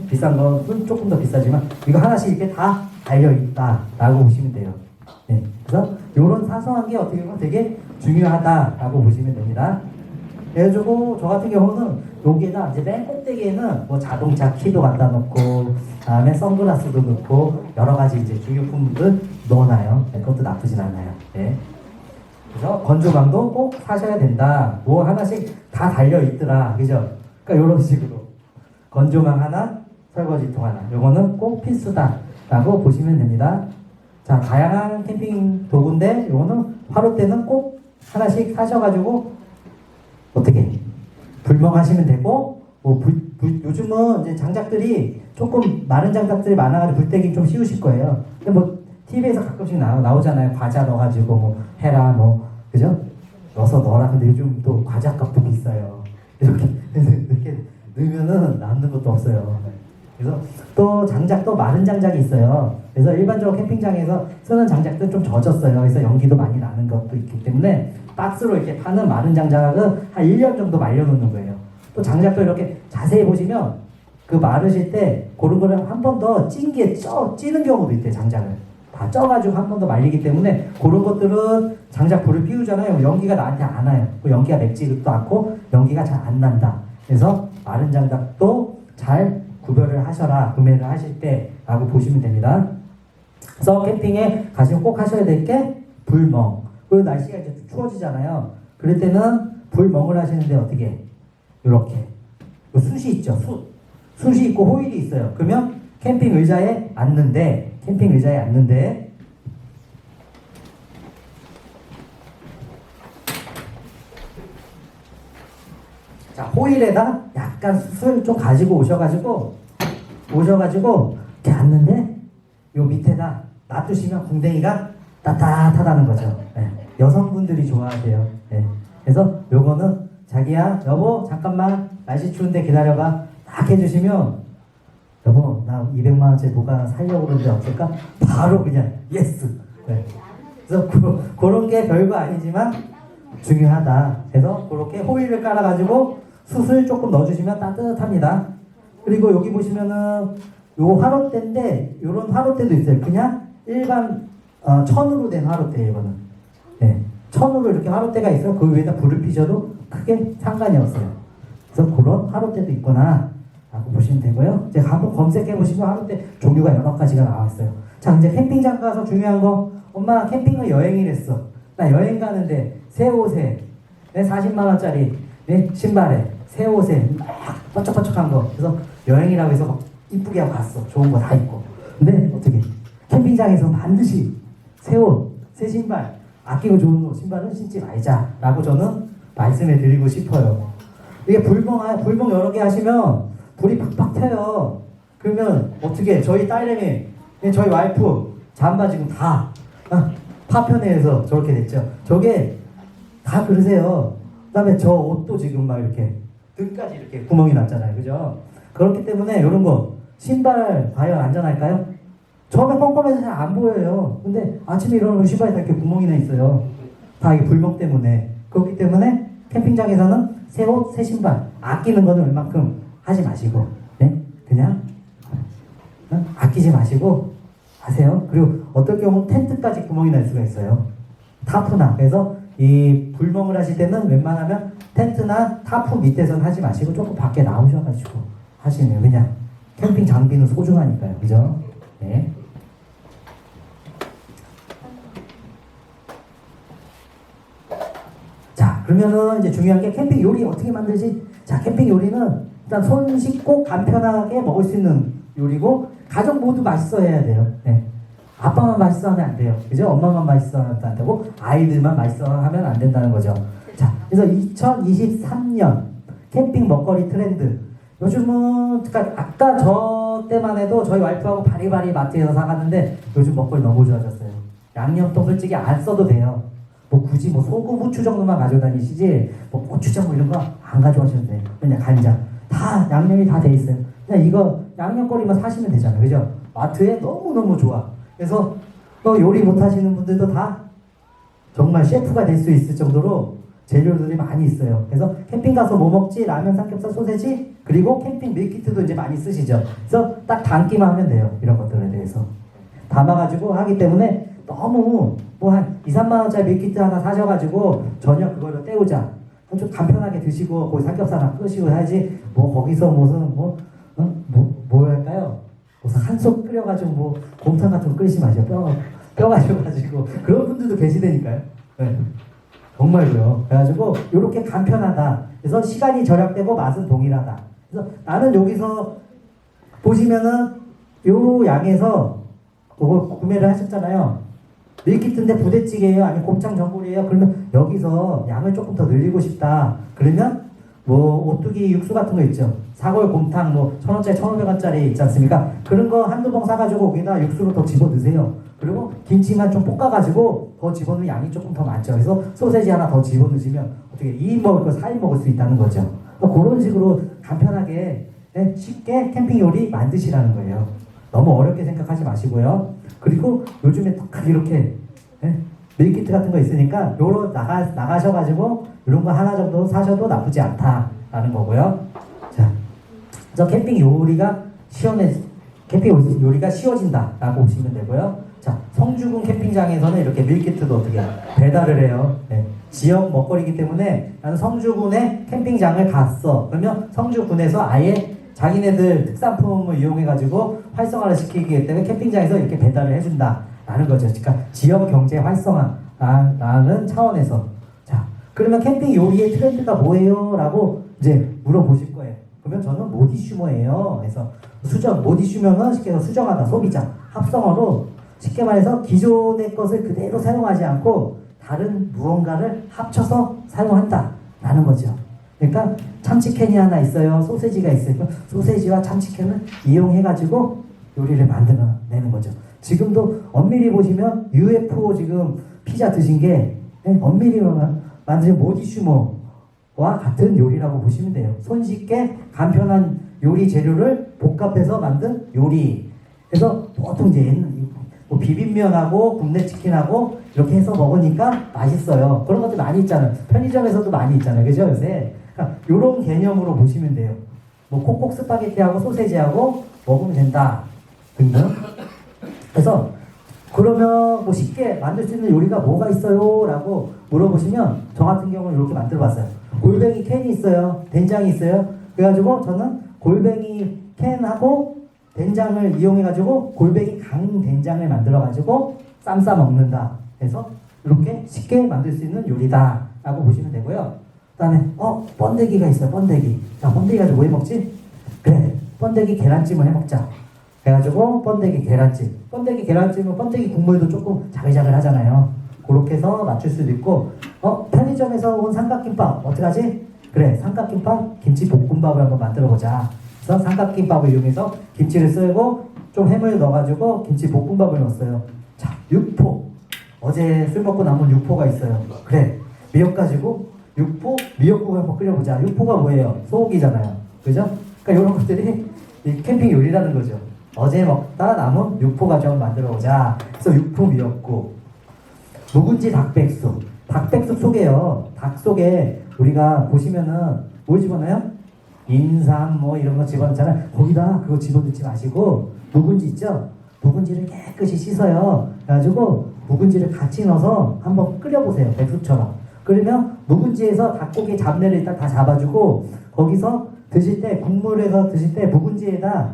비싼 건 조금 더 비싸지만 이거 하나씩 이렇게 다 달려있다라고 보시면 돼요. 네, 그래서 이런 사소한 게 어떻게 보면 되게 중요하다라고 보시면 됩니다. 그래가지고 저 같은 경우는 여기에다 이제 맨 꼭대기에는 뭐 자동차 키도 갖다 놓고 다음에 선글라스도 넣고 여러 가지 이제 중요품들 넣어놔요. 네, 그것도 나쁘진 않아요. 네. 그래서 건조망도 꼭 사셔야 된다. 뭐 하나씩 다 달려 있더라, 그죠? 그러니까 이런 식으로 건조망 하나, 설거지통 하나. 요거는 꼭 필수다라고 보시면 됩니다. 자, 다양한 캠핑 도구인데 요거는 화롯대는 꼭 하나씩 사셔가지고 어떻게 불멍하시면 되고, 뭐 요즘은 이제 장작들이 조금 마른 장작들이 많아가지고 불때기 좀 쉬우실 거예요. 근데 뭐 TV에서 가끔씩 나오잖아요. 과자 넣어가지고 뭐 해라 뭐, 그죠? 넣어서 넣어라. 근데 요즘 또 과자 값도 비싸요. 이렇게 넣으면은 남는 것도 없어요. 그래서 또 장작도 마른 장작이 있어요. 그래서 일반적으로 캠핑장에서 쓰는 장작도 좀 젖었어요. 그래서 연기도 많이 나는 것도 있기 때문에 박스로 이렇게 파는 마른 장작은 한 1년 정도 말려놓는 거예요. 또 장작도 이렇게 자세히 보시면 그 마르실 때 그런 거를 한 번 더 찌는 경우도 있대요. 장작을 다 쪄가지고 한 번 더 말리기 때문에 그런 것들은 장작 불을 피우잖아요. 연기가 나한테 안 와요. 그 연기가 맺지도 않고 연기가 잘 안 난다. 그래서 마른 장작도 잘 구별을 하셔라. 구매를 하실 때 라고 보시면 됩니다. 그래서 캠핑에 가시면 꼭 하셔야 될 게 불멍. 그리고 날씨가 이제 추워지잖아요. 그럴 때는 불멍을 하시는데 어떻게? 이렇게 숯이 있죠. 숯이 있고 호일이 있어요. 그러면 캠핑 의자에 앉는데 자, 호일에다 약간 숯을 좀 가지고 오셔가지고 이렇게 앉는데 요 밑에다 놔두시면 궁뎅이가 따뜻하다는 거죠. 네. 여성분들이 좋아하세요. 네. 그래서 요거는 자기야, 여보 잠깐만 날씨 추운데 기다려봐 딱 해주시면, 여보 나 200만원짜리 뭐가 살려고 그러는데 어떨까? 바로 그냥 예스. 네. 그래서 그런 게 별거 아니지만 중요하다. 그래서 그렇게 호일을 깔아가지고 숯을 조금 넣어주시면 따뜻합니다. 그리고 여기 보시면은 요 화롯대인데 요런 화롯대도 있어요. 그냥 일반 천으로 된 화롯대예요. 이거는. 네. 천으로 이렇게 화롯대가 있어요. 그 위에다 불을 피셔도 크게 상관이 없어요. 그래서 그런 화롯대도 있구나 라고 보시면 되고요. 이제 한번 검색해 보시면 화롯대 종류가 여러 가지가 나왔어요. 자, 이제 캠핑장 가서 중요한 거, 엄마 캠핑을 여행을 했어. 나 여행 가는데 새 옷에 40만원짜리 신발에 새 옷에 막 번쩍번쩍한 거. 그래서 여행이라고 해서 막 이쁘게 하고 갔어. 좋은 거 다 입고. 근데 어떻게 캠핑장에서 반드시 새 옷, 새 신발, 아끼고 좋은 옷, 신발은 신지 말자라고 저는 말씀해 드리고 싶어요. 이게 불멍 여러 개 하시면 불이 팍팍 튀어요. 그러면 어떻게, 저희 딸내미, 저희 와이프 잠바 지금 다 파편에서 저렇게 됐죠. 저게 다 그러세요. 그 다음에 저 옷도 지금 막 이렇게 등까지 이렇게 구멍이 났잖아요. 그죠? 그렇기 때문에 이런 거 신발 과연 안전할까요? 처음에 껌껌해서 잘 안 보여요. 근데 아침에 일어나면 신발에 다 이렇게 구멍이 나 있어요. 다 이게 불멍 때문에. 그렇기 때문에 캠핑장에서는 새 옷, 새 신발 아끼는 거는 웬만큼 하지 마시고, 네? 그냥 아끼지 마시고 하세요. 그리고 어떨 경우 텐트까지 구멍이 날 수가 있어요. 타프나. 그래서 이 불멍을 하실 때는 웬만하면 텐트나 타프 밑에서는 하지 마시고 조금 밖에 나오셔가지고 하시네요. 왜냐? 캠핑 장비는 소중하니까요. 그죠? 네. 자, 그러면은 이제 중요한 게 캠핑 요리 어떻게 만들지? 자, 캠핑 요리는 일단 손 씻고 간편하게 먹을 수 있는 요리고 가족 모두 맛있어 해야 돼요. 네. 아빠만 맛있어 하면 안 돼요. 그죠? 엄마만 맛있어 하면 안 되고 아이들만 맛있어 하면 안 된다는 거죠. 자, 그래서 2023년 캠핑 먹거리 트렌드. 요즘은 그러니까 아까 저 때만 해도 저희 와이프하고 바리바리 마트에서 사갔는데 요즘 먹거리 너무 좋아졌어요. 양념도 솔직히 안 써도 돼요. 뭐 굳이 뭐 소금, 후추 정도만 가져다니시지 뭐 고추장 뭐 이런 거 안 가져가셔도 돼요. 그냥 간장 다 양념이 다 돼 있어요. 그냥 이거 양념거리만 사시면 되잖아요. 그죠? 마트에 너무너무 좋아. 그래서 또 요리 못하시는 분들도 다 정말 셰프가 될 수 있을 정도로 재료들이 많이 있어요. 그래서 캠핑 가서 뭐 먹지? 라면, 삼겹살, 소세지, 그리고 캠핑 밀키트도 이제 많이 쓰시죠. 그래서 딱 담기만 하면 돼요. 이런 것들에 대해서 담아가지고 하기 때문에 너무 뭐 한 2, 3만 원짜리 밀키트 하나 사셔가지고 저녁 그걸로 때우자. 좀 간편하게 드시고 거기 삼겹살 하나 끄시고 해야지. 뭐 거기서 무슨 뭘 할까요? 무슨 한솥 끓여가지고 뭐 곰탕 같은 거 끓이지 마시고 뼈 가지고 그런 분들도 계시다니까요. 네. 정말로요. 그래가지고 이렇게 간편하다. 그래서 시간이 절약되고 맛은 동일하다. 그래서 나는 여기서 보시면은 요 양에서 그걸 구매를 하셨잖아요. 밀키트인데 부대찌개예요? 아니면 곱창 전골이에요? 그러면 여기서 양을 조금 더 늘리고 싶다. 그러면 뭐 오뚜기 육수 같은 거 있죠. 사골 곰탕 뭐 1,000원짜리 1,500원짜리 있지 않습니까? 그런 거 한두 봉 사가지고 거기다 육수를 더 집어 넣으세요. 그리고 김치만 좀 볶아가지고 더 집어넣으면 양이 조금 더 많죠. 그래서 소세지 하나 더 집어 넣으시면 어떻게 2인 먹을 거 4인 먹을 수 있다는 거죠. 그런 식으로 간편하게 쉽게 캠핑 요리 만드시라는 거예요. 너무 어렵게 생각하지 마시고요. 그리고 요즘에 딱 이렇게 밀키트 같은 거 있으니까 요로 나가셔가지고 이런 거 하나 정도 사셔도 나쁘지 않다라는 거고요. 자, 그래서 캠핑 요리가 캠핑 요리가 쉬워진다라고 보시면 되고요. 자, 성주군 캠핑장에서는 이렇게 밀키트도 어떻게 배달을 해요. 네. 지역 먹거리이기 때문에 나는 성주군에 캠핑장을 갔어. 그러면 성주군에서 아예 자기네들 특산품을 이용해가지고 활성화를 시키기 때문에 캠핑장에서 이렇게 배달을 해준다라는 거죠. 그러니까 지역 경제 활성화라는 차원에서. 자, 그러면 캠핑 요리의 트렌드가 뭐예요? 라고 이제 물어보실 거예요. 그러면 저는 모디슈머예요. 그래서 모디슈머는 쉽게 해서 수정하다, 소비자, 합성어로 쉽게 말해서 기존의 것을 그대로 사용하지 않고 다른 무언가를 합쳐서 사용한다라는 거죠. 그러니까 참치캔이 하나 있어요. 소세지가 있어요. 소세지와 참치캔을 이용해가지고 요리를 만들어내는 거죠. 지금도 엄밀히 보시면 UFO 지금 피자 드신 게 엄밀히 만든 모디슈머와 같은 요리라고 보시면 돼요. 손쉽게 간편한 요리 재료를 복합해서 만든 요리. 그래서 보통 이제 뭐 비빔면하고 굽네치킨하고 이렇게 해서 먹으니까 맛있어요. 그런 것들 많이 있잖아요. 편의점에서도 많이 있잖아요. 그죠? 요새. 그러니까 이런 개념으로 보시면 돼요. 뭐 콕콕 스파게티하고 소세지하고 먹으면 된다 등등. 그래서 그러면 뭐 쉽게 만들 수 있는 요리가 뭐가 있어요? 라고 물어보시면 저 같은 경우는 이렇게 만들어봤어요. 골뱅이 캔이 있어요. 된장이 있어요. 그래가지고 저는 골뱅이 캔하고 된장을 이용해가지고 골뱅이 강 된장을 만들어가지고 쌈 싸 먹는다. 그래서 이렇게 쉽게 만들 수 있는 요리다 라고 보시면 되고요. 그 다음에 번데기가 있어요. 번데기. 자, 번데기 가지고 뭐 해먹지? 그래, 번데기 계란찜을 해먹자. 그래가지고 번데기 계란찜. 번데기 계란찜은 번데기 국물도 조금 자글자글 하잖아요. 그렇게 해서 맞출 수도 있고, 편의점에서 온 삼각김밥 어떡하지? 그래, 삼각김밥 김치 볶음밥을 한번 만들어보자. 그래서 삼각김밥을 이용해서 김치를 썰고 좀 해물 넣어가지고 김치 볶음밥을 넣었어요. 자, 육포. 어제 술 먹고 남은 육포가 있어요. 그래, 미역 가지고 미역국을 한번 끓여보자. 육포가 뭐예요? 소고기잖아요. 그죠? 그러니까 이런 것들이 이 캠핑 요리라는 거죠. 어제 먹다 남은 육포 가지고 만들어보자. 그래서 육포 미역국. 묵은지 닭백숙 속에요. 닭 속에 우리가 보시면은 뭘 집어넣어요? 인삼 뭐 이런 거 집어넣잖아요. 거기다 그거 집어넣지 마시고 묵은지 있죠? 묵은지를 깨끗이 씻어요. 그래가지고 묵은지를 같이 넣어서 한번 끓여보세요. 백숙처럼. 끓이면 묵은지에서 닭고기 잡내를 일단 다 잡아주고 거기서 드실 때 국물에서 드실 때 묵은지에다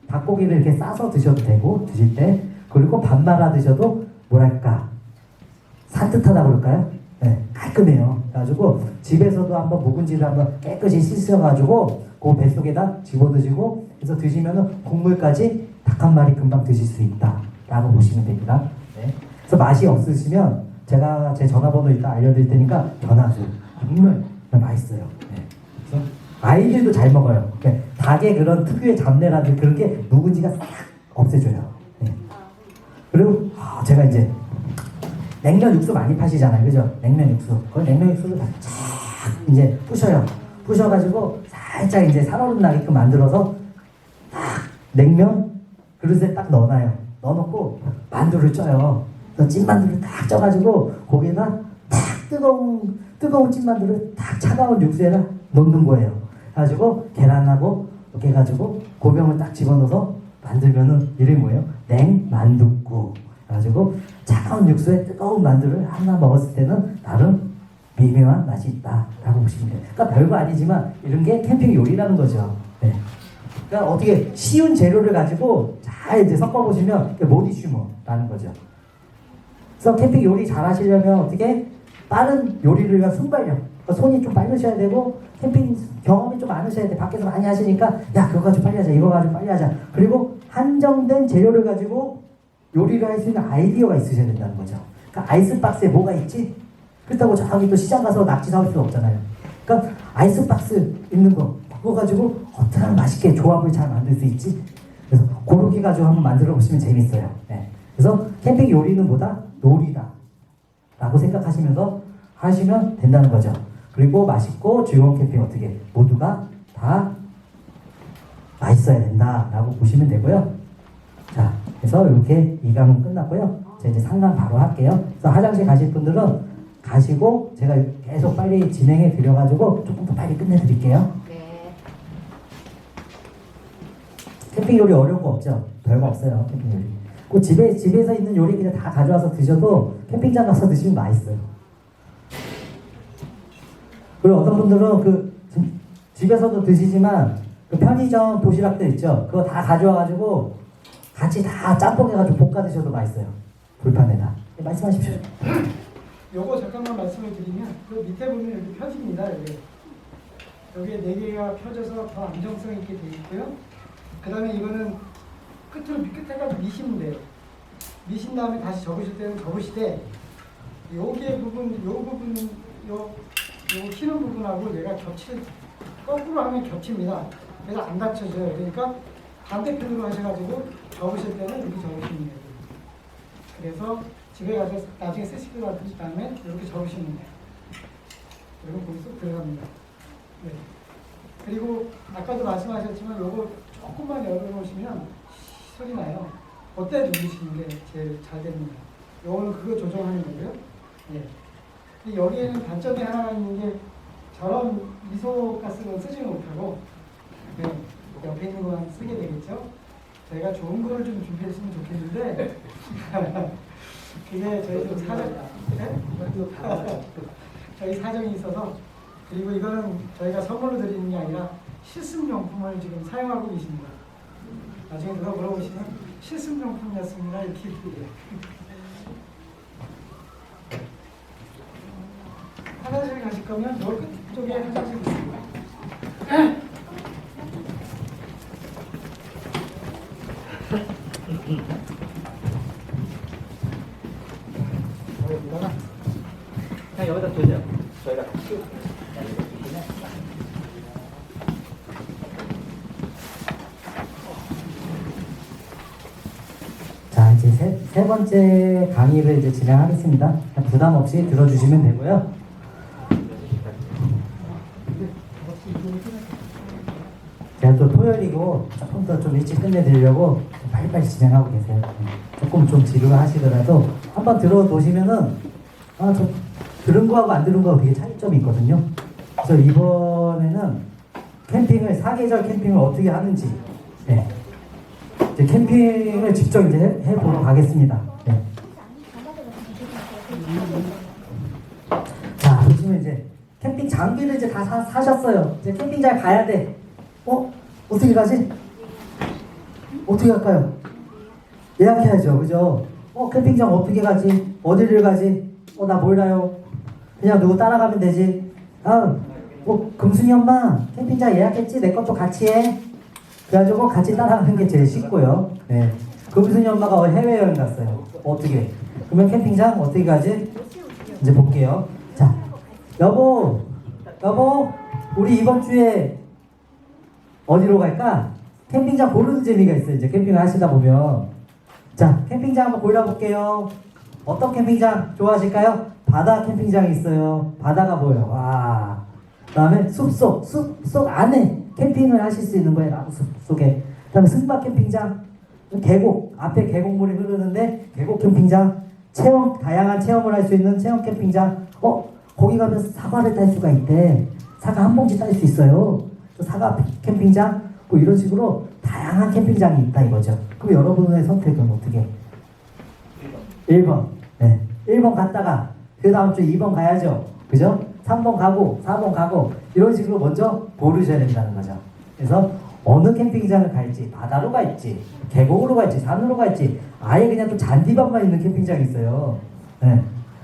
닭고기를 이렇게 싸서 드셔도 되고 드실 때 그리고 밥 말아 드셔도 뭐랄까 산뜻하다 그럴까요? 네, 깔끔해요. 그래가지고 집에서도 한번 묵은지를 한번 깨끗이 씻어가지고 그 뱃속에다 집어드시고 그래서 드시면은 국물까지 닭 한 마리 금방 드실 수 있다라고 보시면 됩니다. 네. 그래서 맛이 없으시면 제가 제 전화번호 이따 알려드릴 테니까 전화하세요. 정말 맛있어요. 네. 그래서 아이들도 잘 먹어요. 네. 닭의 그런 특유의 잡내라든지 그런 게 묵은지가 싹 없애줘요. 네. 그리고 제가 이제 냉면 육수 많이 파시잖아요. 그죠? 냉면 육수. 그 냉면 육수를 쫙 이제 부셔요. 부셔가지고 살짝 이제 살얼음 나게끔 만들어서 딱 냉면 그릇에 딱 넣어놔요. 넣어놓고 만두를 쪄요. 그래서 찐만두를 딱 쪄가지고 거기에다 딱 뜨거운 찐만두를 딱 차가운 육수에다 넣는 거예요. 그래가지고 계란하고 이렇게 해가지고 고명을 딱 집어넣어서 만들면은 이름이 뭐예요? 냉만둣국. 그래가지고 차가운 육수에 뜨거운 만두를 하나 먹었을 때는 나름 미묘한 맛이 있다라고 보시면 돼요. 그러니까 별거 아니지만 이런 게 캠핑 요리라는 거죠. 네. 그러니까 어떻게 쉬운 재료를 가지고 잘 이제 섞어보시면 못 이슈머라는 거죠. 그래서 캠핑 요리 잘 하시려면 어떻게 빠른 요리를 위한 순발력. 그러니까 손이 좀 빠르셔야 되고 캠핑 경험이 좀 많으셔야 돼. 밖에서 많이 하시니까 야 그거 가지고 빨리 하자. 이거 가지고 빨리 하자. 그리고 한정된 재료를 가지고 요리를 할 수 있는 아이디어가 있으셔야 된다는 거죠. 그러니까 아이스박스에 뭐가 있지? 그렇다고 저기 또 시장 가서 낙지 사올 수는 없잖아요. 그러니까 아이스박스 있는 거 그거 가지고 어떻게 하면 맛있게 조합을 잘 만들 수 있지? 그래서 그렇게 가지고 한번 만들어 보시면 재밌어요. 네. 그래서 캠핑 요리는 뭐다? 놀이다 라고 생각하시면서 하시면 된다는 거죠. 그리고 맛있고 즐거운 캠핑 어떻게 모두가 다 맛있어야 된다라고 보시면 되고요. 자, 그래서 이렇게 2강은 끝났고요. 자, 이제 3강 바로 할게요. 그래서 화장실 가실 분들은 가시고 제가 계속 빨리 진행해 드려가지고 조금 더 빨리 끝내드릴게요. 네. 캠핑 요리 어려운 거 없죠? 별거 없어요. 캠핑 요리. 그 집에서 있는 요리 그냥 다 가져와서 드셔도 캠핑장 가서 드시면 맛있어요. 그리고 어떤 분들은 그 집에서도 드시지만 그 편의점 도시락들 있죠? 그거 다 가져와가지고 같이 다 짬뽕해가지고 볶아 드셔도 맛있어요. 불판에다. 네, 말씀하십시오. 요거 잠깐만 말씀을 드리면 그 밑에 보면 여기 펴집니다. 여기에 4개가 펴져서 더 안정성 있게 되어 있고요. 그 다음에 이거는 끝에가 미시면 돼요. 미신 다음에 다시 접으실 때는 접으시되 여기에 부분, 요 휘는 부분하고 얘가 거꾸로 하면 겹칩니다. 그래서 안 닫혀져요. 그러니까 반대편으로 하셔가지고 접으실 때는 이렇게 접으시면 돼요. 그래서 집에 가서 나중에 쓰실 것 같은 다음에 이렇게 접으시면 돼요. 그리고 거기서 들어갑니다. 네. 그리고 아까도 말씀하셨지만 요거 조금만 열어놓으시면 소리 나요. 그때 누르시는 게 제일 잘 됩니다. 요거는 그거 조정하는 거고요. 예. 근데 여기에는 단점이 하나 있는 게 저런 이소가스는 쓰지 못하고 네. 옆에 있는 거만 쓰게 되겠죠. 저희가 좋은 거를 좀 준비했으면 좋겠는데 그게 저희 좀 저희 사정이 있어서 그리고 이거는 저희가 선물로 드리는 게 아니라 실습용품을 지금 사용하고 계십니다. 나중에 누가 물어보시면 실습용품이었습니다 이렇게 얘기해요. 화장실 가실 거면 저 끝쪽에 화장실 있습니다. 그냥 여기다 두죠. 저희가 같이 자, 이제 세 번째 강의를 이제 진행하겠습니다. 부담 없이 들어주시면 되고요. 제가 또 토요일이고 조금 더 좀 일찍 끝내드리려고 빨리빨리 진행하고 계세요. 조금 좀 지루하시더라도 한번 들어보시면은 저 들은 거하고 안 들은 거하고 되게 차이점이 있거든요. 그래서 이번에는 캠핑을 사계절 캠핑을 어떻게 하는지 네. 이제 캠핑을 직접 이제 해보러 가겠습니다. 네. 자 보시면 이제 캠핑 장비를 이제 다 사셨어요. 이제 캠핑장 가야 돼. 어떻게 가지? 어떻게 갈까요? 예약해야죠, 그죠? 캠핑장 어떻게 가지? 어디를 가지? 나 몰라요. 그냥 누구 따라가면 되지. 금순이 엄마 캠핑장 예약했지? 내 것도 같이 해. 그래가지고 같이 따라가는 게 제일 쉽고요. 네. 금순이 엄마가 해외여행 갔어요. 어떻게? 그러면 캠핑장 어떻게 가지? 이제 볼게요. 자, 여보, 우리 이번 주에 어디로 갈까? 캠핑장 고르는 재미가 있어요. 이제 캠핑을 하시다 보면. 자, 캠핑장 한번 골라볼게요. 어떤 캠핑장 좋아하실까요? 바다 캠핑장이 있어요. 바다가 보여요. 와. 그 다음에 숲속 안에 캠핑을 하실 수 있는 거예요. 나무 숲 속에. 그 다음에 승박 캠핑장, 계곡, 앞에 계곡물이 흐르는데 계곡 캠핑장, 다양한 체험을 할 수 있는 체험 캠핑장. 거기 가면 사과를 딸 수가 있대. 사과 한 봉지 딸 수 있어요. 또 사과 캠핑장, 뭐 이런 식으로 다양한 캠핑장이 있다 이거죠. 그럼 여러분의 선택은 어떻게? 1번. 네. 1번 갔다가 그 다음 주 2번 가야죠. 그죠? 3번 가고 4번 가고 이런 식으로 먼저 고르셔야 된다는 거죠. 그래서 어느 캠핑장을 갈지, 바다로 갈지, 계곡으로 갈지, 산으로 갈지, 아예 그냥 또 잔디밭만 있는 캠핑장이 있어요. 네.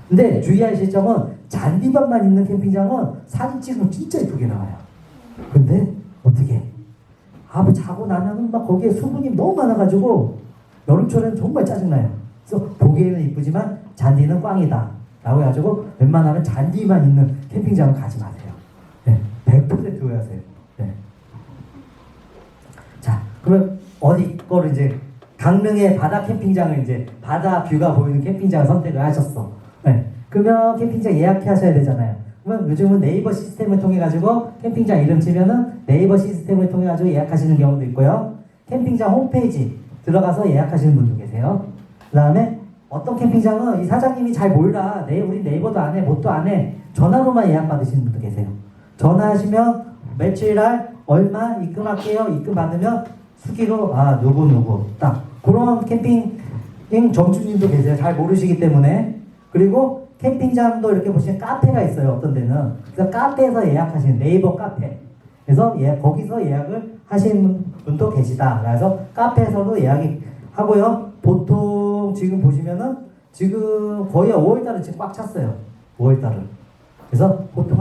근데 주의하실 점은 잔디밭만 있는 캠핑장은 사진 찍으면 진짜 예쁘게 나와요. 근데 어떻게? 뭐 자고 나면은 막 거기에 수분이 너무 많아가지고 여름철에는 정말 짜증나요. 그래서 보기에는 이쁘지만 잔디는 꽝이다 라고 해가지고 웬만하면 잔디만 있는 캠핑장은 가지 마세요. 네, 100% 외우세요. 네. 자, 그러면 어디 거를 이제 강릉의 바다 캠핑장을 이제 바다 뷰가 보이는 캠핑장을 선택을 하셨어. 네. 그러면 캠핑장 예약하셔야 되잖아요. 그러면 요즘은 네이버 시스템을 통해 가지고 캠핑장 이름 치면은 네이버 시스템을 통해 가지고 예약하시는 경우도 있고요. 캠핑장 홈페이지 들어가서 예약하시는 분도 계세요. 그 다음에 어떤 캠핑장은 이 사장님이 잘 몰라. 우리 네이버도 안 해, 뭣도 안 해. 전화로만 예약 받으시는 분도 계세요. 전화하시면 며칠 날 얼마 입금할게요. 입금 받으면 수기로 누구 딱 그런 캠핑 점주님도 계세요. 잘 모르시기 때문에. 그리고 캠핑장도 이렇게 보시면 카페가 있어요. 어떤 데는. 그래서 카페에서 예약하시는 네이버 카페. 그래서 거기서 예약을 하시는 분도 계시다. 그래서 카페에서도 예약이 하고요. 보통 지금 보시면은 지금 거의 5월달은 지금 꽉 찼어요. 5월달은. 그래서 보통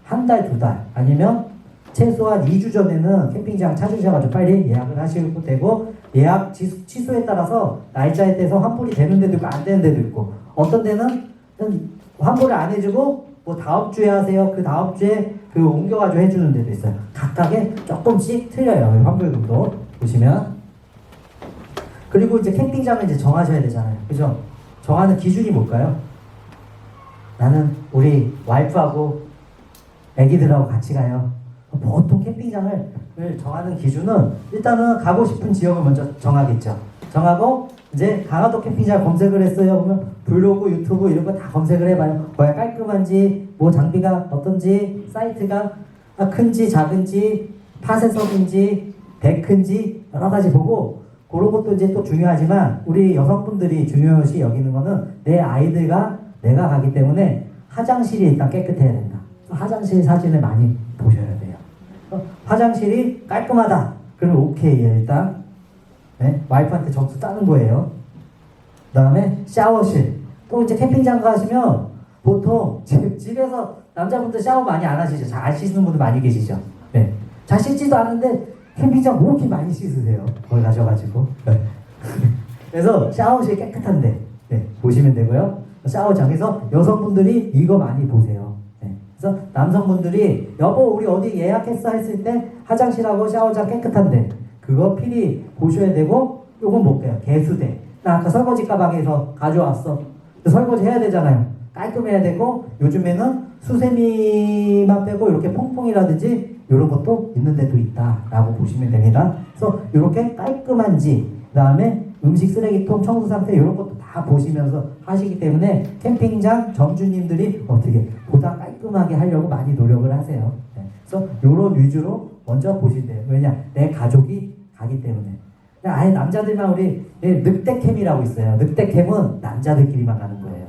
한 달, 2달 아니면 최소한 2주 전에는 캠핑장 찾으셔가지고 빨리 예약을 하시고 되고 예약 취소에 따라서 날짜에 따라서 환불이 되는 데도 있고 안 되는 데도 있고 어떤 데는 환불을 안 해주고 뭐 다음 주에 하세요. 그 다음 주에 옮겨가지고 해주는 데도 있어요. 각각에 조금씩 틀려요. 환불금도 보시면. 그리고 이제 캠핑장을 이제 정하셔야 되잖아요. 그죠? 정하는 기준이 뭘까요? 나는 우리 와이프하고 애기들하고 같이 가요. 보통 캠핑장을 정하는 기준은 일단은 가고 싶은 지역을 먼저 정하겠죠. 정하고 이제 강화도 캠핑장 검색을 했어요. 그러면 블로그, 유튜브 이런 거 다 검색을 해봐요. 거기가 깔끔한지, 뭐 장비가 어떤지, 사이트가 큰지 작은지, 파쇄석인지, 데크인지 여러 가지 보고 그런 것도 이제 또 중요하지만 우리 여성분들이 중요시 여기는 거는 내 아이들과 내가 가기 때문에 화장실이 일단 깨끗해야 된다. 화장실 사진을 많이 보셔야 돼요. 화장실이 깔끔하다. 그러면 오케이예요. 일단 네? 와이프한테 점수 따는 거예요. 그 다음에 샤워실. 또 이제 캠핑장 가시면 보통 집에서 남자분들 샤워 많이 안 하시죠. 잘 안 씻는 분들 많이 계시죠. 네. 잘 씻지도 않는데 캠핑장 뭐 이렇게 많이 씻으세요. 거기 가셔가지고. 네. 그래서 샤워실 깨끗한데 네, 보시면 되고요. 샤워장에서 여성분들이 이거 많이 보세요. 네. 그래서 남성분들이 여보 우리 어디 예약했어 했을 때 화장실하고 샤워장 깨끗한데 그거 필히 보셔야 되고 요건 볼게요. 개수대. 나 아까 설거지 가방에서 가져왔어. 설거지 해야 되잖아요. 깔끔해야 되고 요즘에는 수세미만 빼고 이렇게 퐁퐁이라든지 이런 것도 있는 데도 있다라고 보시면 됩니다. 그래서 이렇게 깔끔한지 그 다음에 음식 쓰레기통 청소 상태 이런 것도 다 보시면서 하시기 때문에 캠핑장 점주님들이 어떻게 보다 깔끔하게 하려고 많이 노력을 하세요. 네. 그래서 이런 위주로 먼저 보신대요. 왜냐? 내 가족이 가기 때문에. 아예 남자들만 우리 늑대캠이라고 있어요. 늑대캠은 남자들끼리만 가는 거예요.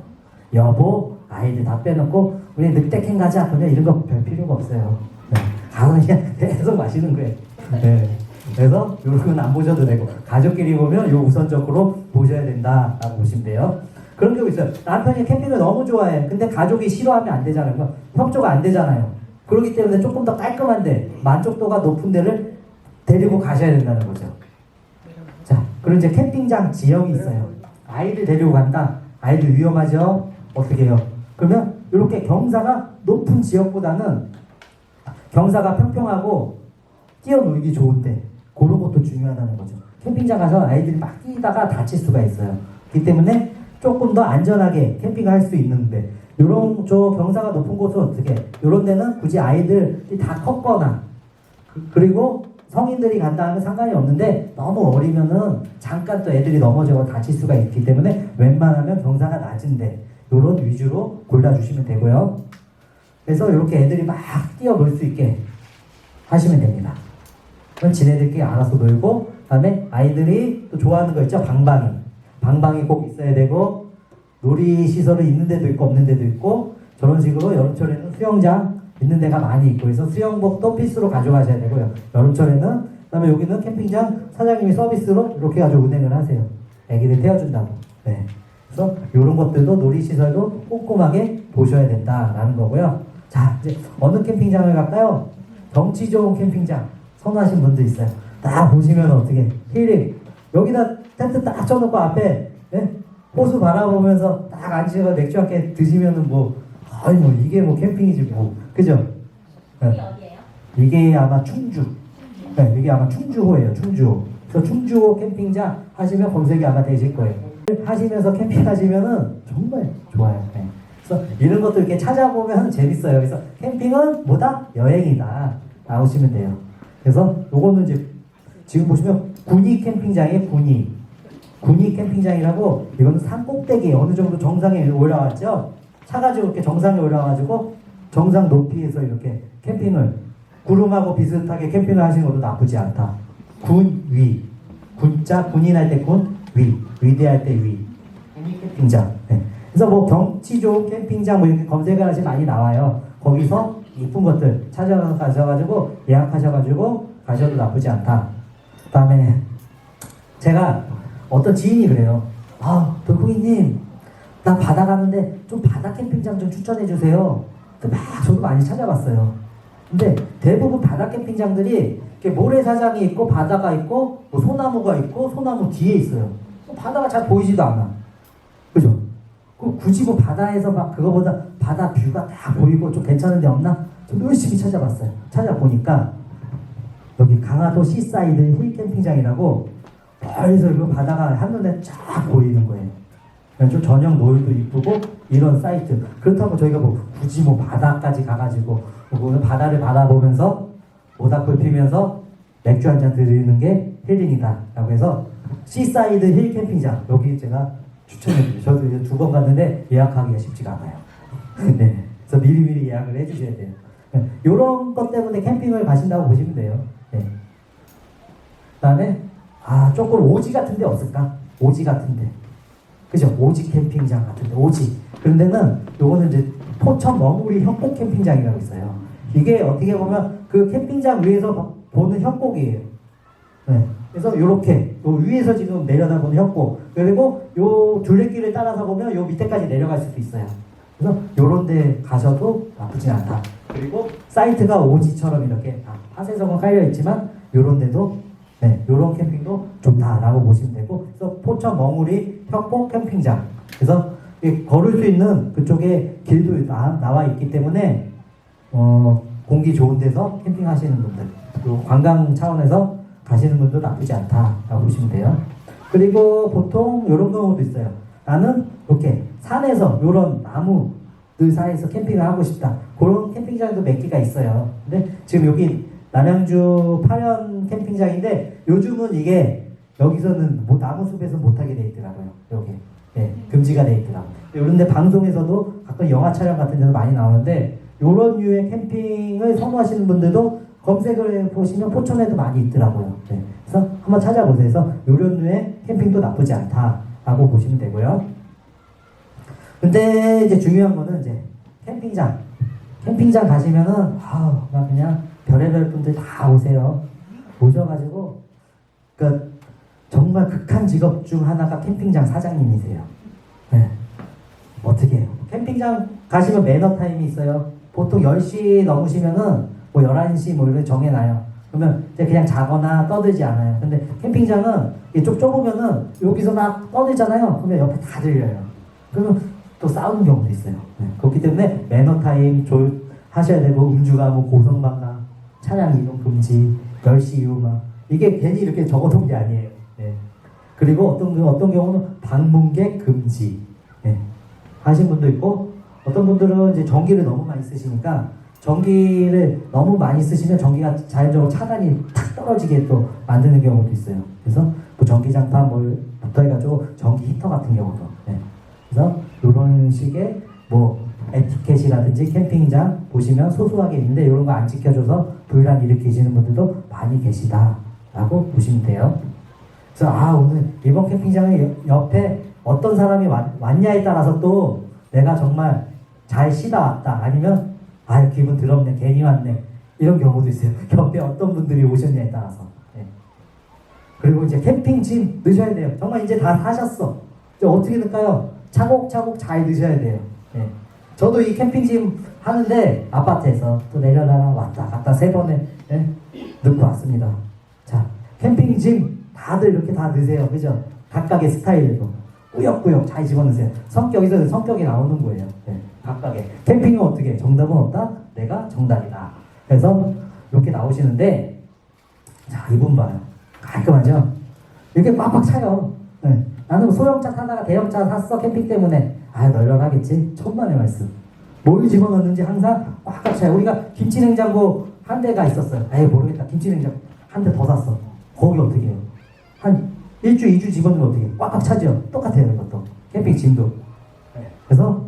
여보, 아이들 다 빼놓고 우리 늑대캠 가자. 그냥 이런 거 별 필요가 없어요. 네. 가서 그냥 계속 마시는 거예요. 네. 그래서 요런 건 안 보셔도 되고 가족끼리 보면 요 우선적으로 보셔야 된다라고 보시면 돼요. 그런 경우 있어요. 남편이 캠핑을 너무 좋아해. 근데 가족이 싫어하면 안 되잖아요. 그럼 협조가 안 되잖아요. 그렇기 때문에 조금 더 깔끔한데 만족도가 높은 데를 데리고 가셔야 된다는 거죠. 자, 그리고 이제 캠핑장 지형이 있어요. 아이들 데리고 간다. 아이들 위험하죠? 어떻게 해요? 그러면 이렇게 경사가 높은 지역보다는 경사가 평평하고 뛰어놀기 좋은데 그런 것도 중요하다는 거죠. 캠핑장 가서 아이들이 막 뛰다가 다칠 수가 있어요. 그렇기 때문에 조금 더 안전하게 캠핑을 할 수 있는데 요런 저 경사가 높은 곳은 어떻게 요런 데는 굳이 아이들이 다 컸거나 그리고 성인들이 간다 하면 상관이 없는데 너무 어리면은 잠깐 또 애들이 넘어져 다칠 수가 있기 때문에 웬만하면 경사가 낮은데 요런 위주로 골라주시면 되고요. 그래서 이렇게 애들이 막 뛰어놀 수 있게 하시면 됩니다. 그럼 지네들끼리 알아서 놀고 그다음에 아이들이 또 좋아하는 거 있죠? 방방이 꼭 있어야 되고 놀이시설은 있는 데도 있고 없는 데도 있고 저런 식으로 여름철에는 수영장 있는 데가 많이 있고 그래서 수영복도 필수로 가져가셔야 되고요. 여름철에는 그다음에 여기는 캠핑장 사장님이 서비스로 이렇게 가지고 운행을 하세요. 애기들 태워준다고. 네. 그래서 이런 것들도 놀이시설도 꼼꼼하게 보셔야 된다라는 거고요. 자, 이제 어느 캠핑장을 갈까요? 경치 좋은 캠핑장 선호하신 분들 있어요. 딱 보시면 어떻게 힐링 여기다 텐트 딱 쳐놓고 앞에 호수 바라보면서 딱 앉으셔서 맥주 한 캔 드시면은 뭐 아니 뭐 이게 뭐 캠핑이지 뭐 그죠? 여기 어디예요? 이게 아마 충주. 네, 이게 아마 충주호예요. 충주호. 그래서 충주호 캠핑장 하시면 검색이 아마 되실 거예요. 하시면서 캠핑하시면은 정말 좋아요. 네. 그래서 이런 것도 이렇게 찾아보면 재밌어요. 그래서 캠핑은 뭐다? 여행이다. 나오시면 돼요. 그래서 요거는 이제 지금 보시면 군위 캠핑장이에요. 군위 캠핑장이라고 이거는 산 꼭대기에 어느 정도 정상에 올라왔죠. 차 가지고 이렇게 정상에 올라와가지고 정상 높이에서 이렇게 캠핑을 구름하고 비슷하게 캠핑을 하시는 것도 나쁘지 않다. 군위 군자 군인할 때 군 위 위대할 때 위 군위 캠핑장. 네. 그래서 뭐 경치 좋은 캠핑장 뭐 이렇게 검색을 하시면 많이 나와요. 거기서 이쁜 것들 찾아가셔가지고 예약하셔가지고 가셔도 나쁘지 않다. 그다음에 제가 어떤 지인이 그래요. 아, 돌콩이님, 나 바다 가는데 좀 바다 캠핑장 좀 추천해 주세요. 막 저도 많이 찾아봤어요. 근데 대부분 바다 캠핑장들이 이렇게 모래사장이 있고 바다가 있고 뭐 소나무가 있고 소나무 뒤에 있어요. 바다가 잘 보이지도 않아. 그죠? 굳이 뭐 바다에서 막 그거보다 바다 뷰가 딱 보이고 좀 괜찮은 데 없나? 좀 열심히 찾아봤어요. 찾아보니까 여기 강화도 시사이드 힐 캠핑장이라고 멀리서 이거 바다가 한눈에 쫙 보이는 거예요. 좀 저녁 노을도 이쁘고 이런 사이트. 그렇다고 저희가 뭐 굳이 뭐 바다까지 가가지고 뭐 바다를 바라보면서 모닥불 피면서 맥주 한잔 드리는 게 힐링이다 라고 해서 시사이드 힐 캠핑장 여기 제가 추천해드려요. 저도 이제 2번 갔는데 예약하기가 쉽지가 않아요. 네. 그래서 미리미리 예약을 해주셔야 돼요. 네. 이런 것 때문에 캠핑을 가신다고 보시면 돼요. 네. 그 다음에 조금 오지 같은 데 없을까? 오지 같은 데. 그죠? 오지 캠핑장 같은 데. 오지. 그런 데는 요거는 이제 포천 머무리 협곡 캠핑장이라고 있어요. 이게 어떻게 보면 그 캠핑장 위에서 보는 협곡이에요. 네. 그래서 요렇게 요 위에서 지금 내려다보는 협곡. 그리고 요 둘레길을 따라서 보면 요 밑에까지 내려갈 수도 있어요. 그래서 요런 데 가셔도 나쁘지 않다. 그리고 사이트가 오지처럼 이렇게 화세석은 깔려 있지만 요런 데도 네, 요런 캠핑도 좋다라고 보시면 되고 그래서 포천 머무리 협곡 캠핑장. 그래서 걸을 수 있는 그쪽에 길도 나와 있기 때문에 공기 좋은 데서 캠핑하시는 분들 그리고 관광 차원에서 가시는 분도 나쁘지 않다라고 보시면 돼요. 그리고 보통 이런 경우도 있어요. 나는 이렇게 산에서 이런 나무들 사이에서 캠핑을 하고 싶다. 그런 캠핑장도 몇 개가 있어요. 근데 지금 여기 남양주 파현 캠핑장인데 요즘은 이게 여기서는 나무숲에서 못하게 돼 있더라고요. 여기 네, 금지가 돼 있더라고요. 이런데 방송에서도 가끔 영화 촬영 같은 데서 많이 나오는데 이런 류의 캠핑을 선호하시는 분들도 검색을 해보시면 포천에도 많이 있더라고요. 네. 그래서 한번 찾아보세요. 그래서 이런 류의 캠핑도 나쁘지 않다라고 보시면 되고요. 근데 이제 중요한 거는 이제 캠핑장 가시면은 막 그냥 별의별 분들 다 오세요. 오셔가지고 그러니까 정말 극한 직업 중 하나가 캠핑장 사장님이세요. 네. 어떻게 해요? 캠핑장 가시면 매너 타임이 있어요. 보통 10시 넘으시면은 뭐 11시 뭐 이렇게 정해놔요. 그러면 이제 그냥 자거나 떠들지 않아요. 근데 캠핑장은 이게 좀 좁으면은 여기서 막 떠들잖아요. 그러면 옆에 다 들려요. 그러면 또 싸우는 경우도 있어요. 네. 그렇기 때문에 매너 타임 하셔야 되고 음주가 뭐 고성방가 차량 이동 금지 10시 이후 막 이게 괜히 이렇게 적어놓은 게 아니에요. 네. 그리고 어떤 경우는 방문객 금지 하신 분도 있고 어떤 분들은 이제 전기를 너무 많이 쓰시니까 전기를 너무 많이 쓰시면 전기가 자연적으로 차단이 탁 떨어지게 또 만드는 경우도 있어요. 그래서 뭐 전기장판 뭐부터 해가지고 전기 히터 같은 경우도. 그래서 이런 식의 뭐 에티켓이라든지 캠핑장 보시면 소소하게 있는데 이런 거 안 지켜줘서 불난 일으키시는 분들도 많이 계시다라고 보시면 돼요. 그래서 오늘 이번 캠핑장에 옆에 어떤 사람이 왔냐에 따라서 또 내가 정말 잘 쉬다 왔다 아니면 기분 더럽네 괜히 왔네 이런 경우도 있어요. 옆에 어떤 분들이 오셨냐에 따라서. 그리고 이제 캠핑짐 넣으셔야 돼요. 정말 이제 다 사셨어. 이제 어떻게 넣을까요? 차곡차곡 잘 넣으셔야 돼요. 저도 이 캠핑짐 하는데 아파트에서 또 내려다가 왔다 갔다 3번에 넣고 왔습니다. 자, 캠핑짐 다들 이렇게 다 넣으세요. 그죠? 각각의 스타일로 꾸역꾸역 잘 집어넣으세요. 성격에서 성격이 나오는 거예요. 각각의. 캠핑은 어떻게? 정답은 없다? 내가 정답이다. 그래서 이렇게 나오시는데 자, 이분 봐요. 깔끔하죠? 이렇게 꽉꽉 차요. 나는 소형차 타다가 대형차 샀어 캠핑 때문에 널널하겠지. 천만의 말씀. 뭘 집어넣는지 항상 꽉꽉 차요. 우리가 김치냉장고 한 대가 있었어요. 모르겠다. 김치냉장고 한 대 더 샀어. 거기 어떻게 해요? 한 1주 2주 집어넣으면 어떻게 해요? 꽉꽉 차죠. 똑같아요. 이것도 캠핑 짐도. 그래서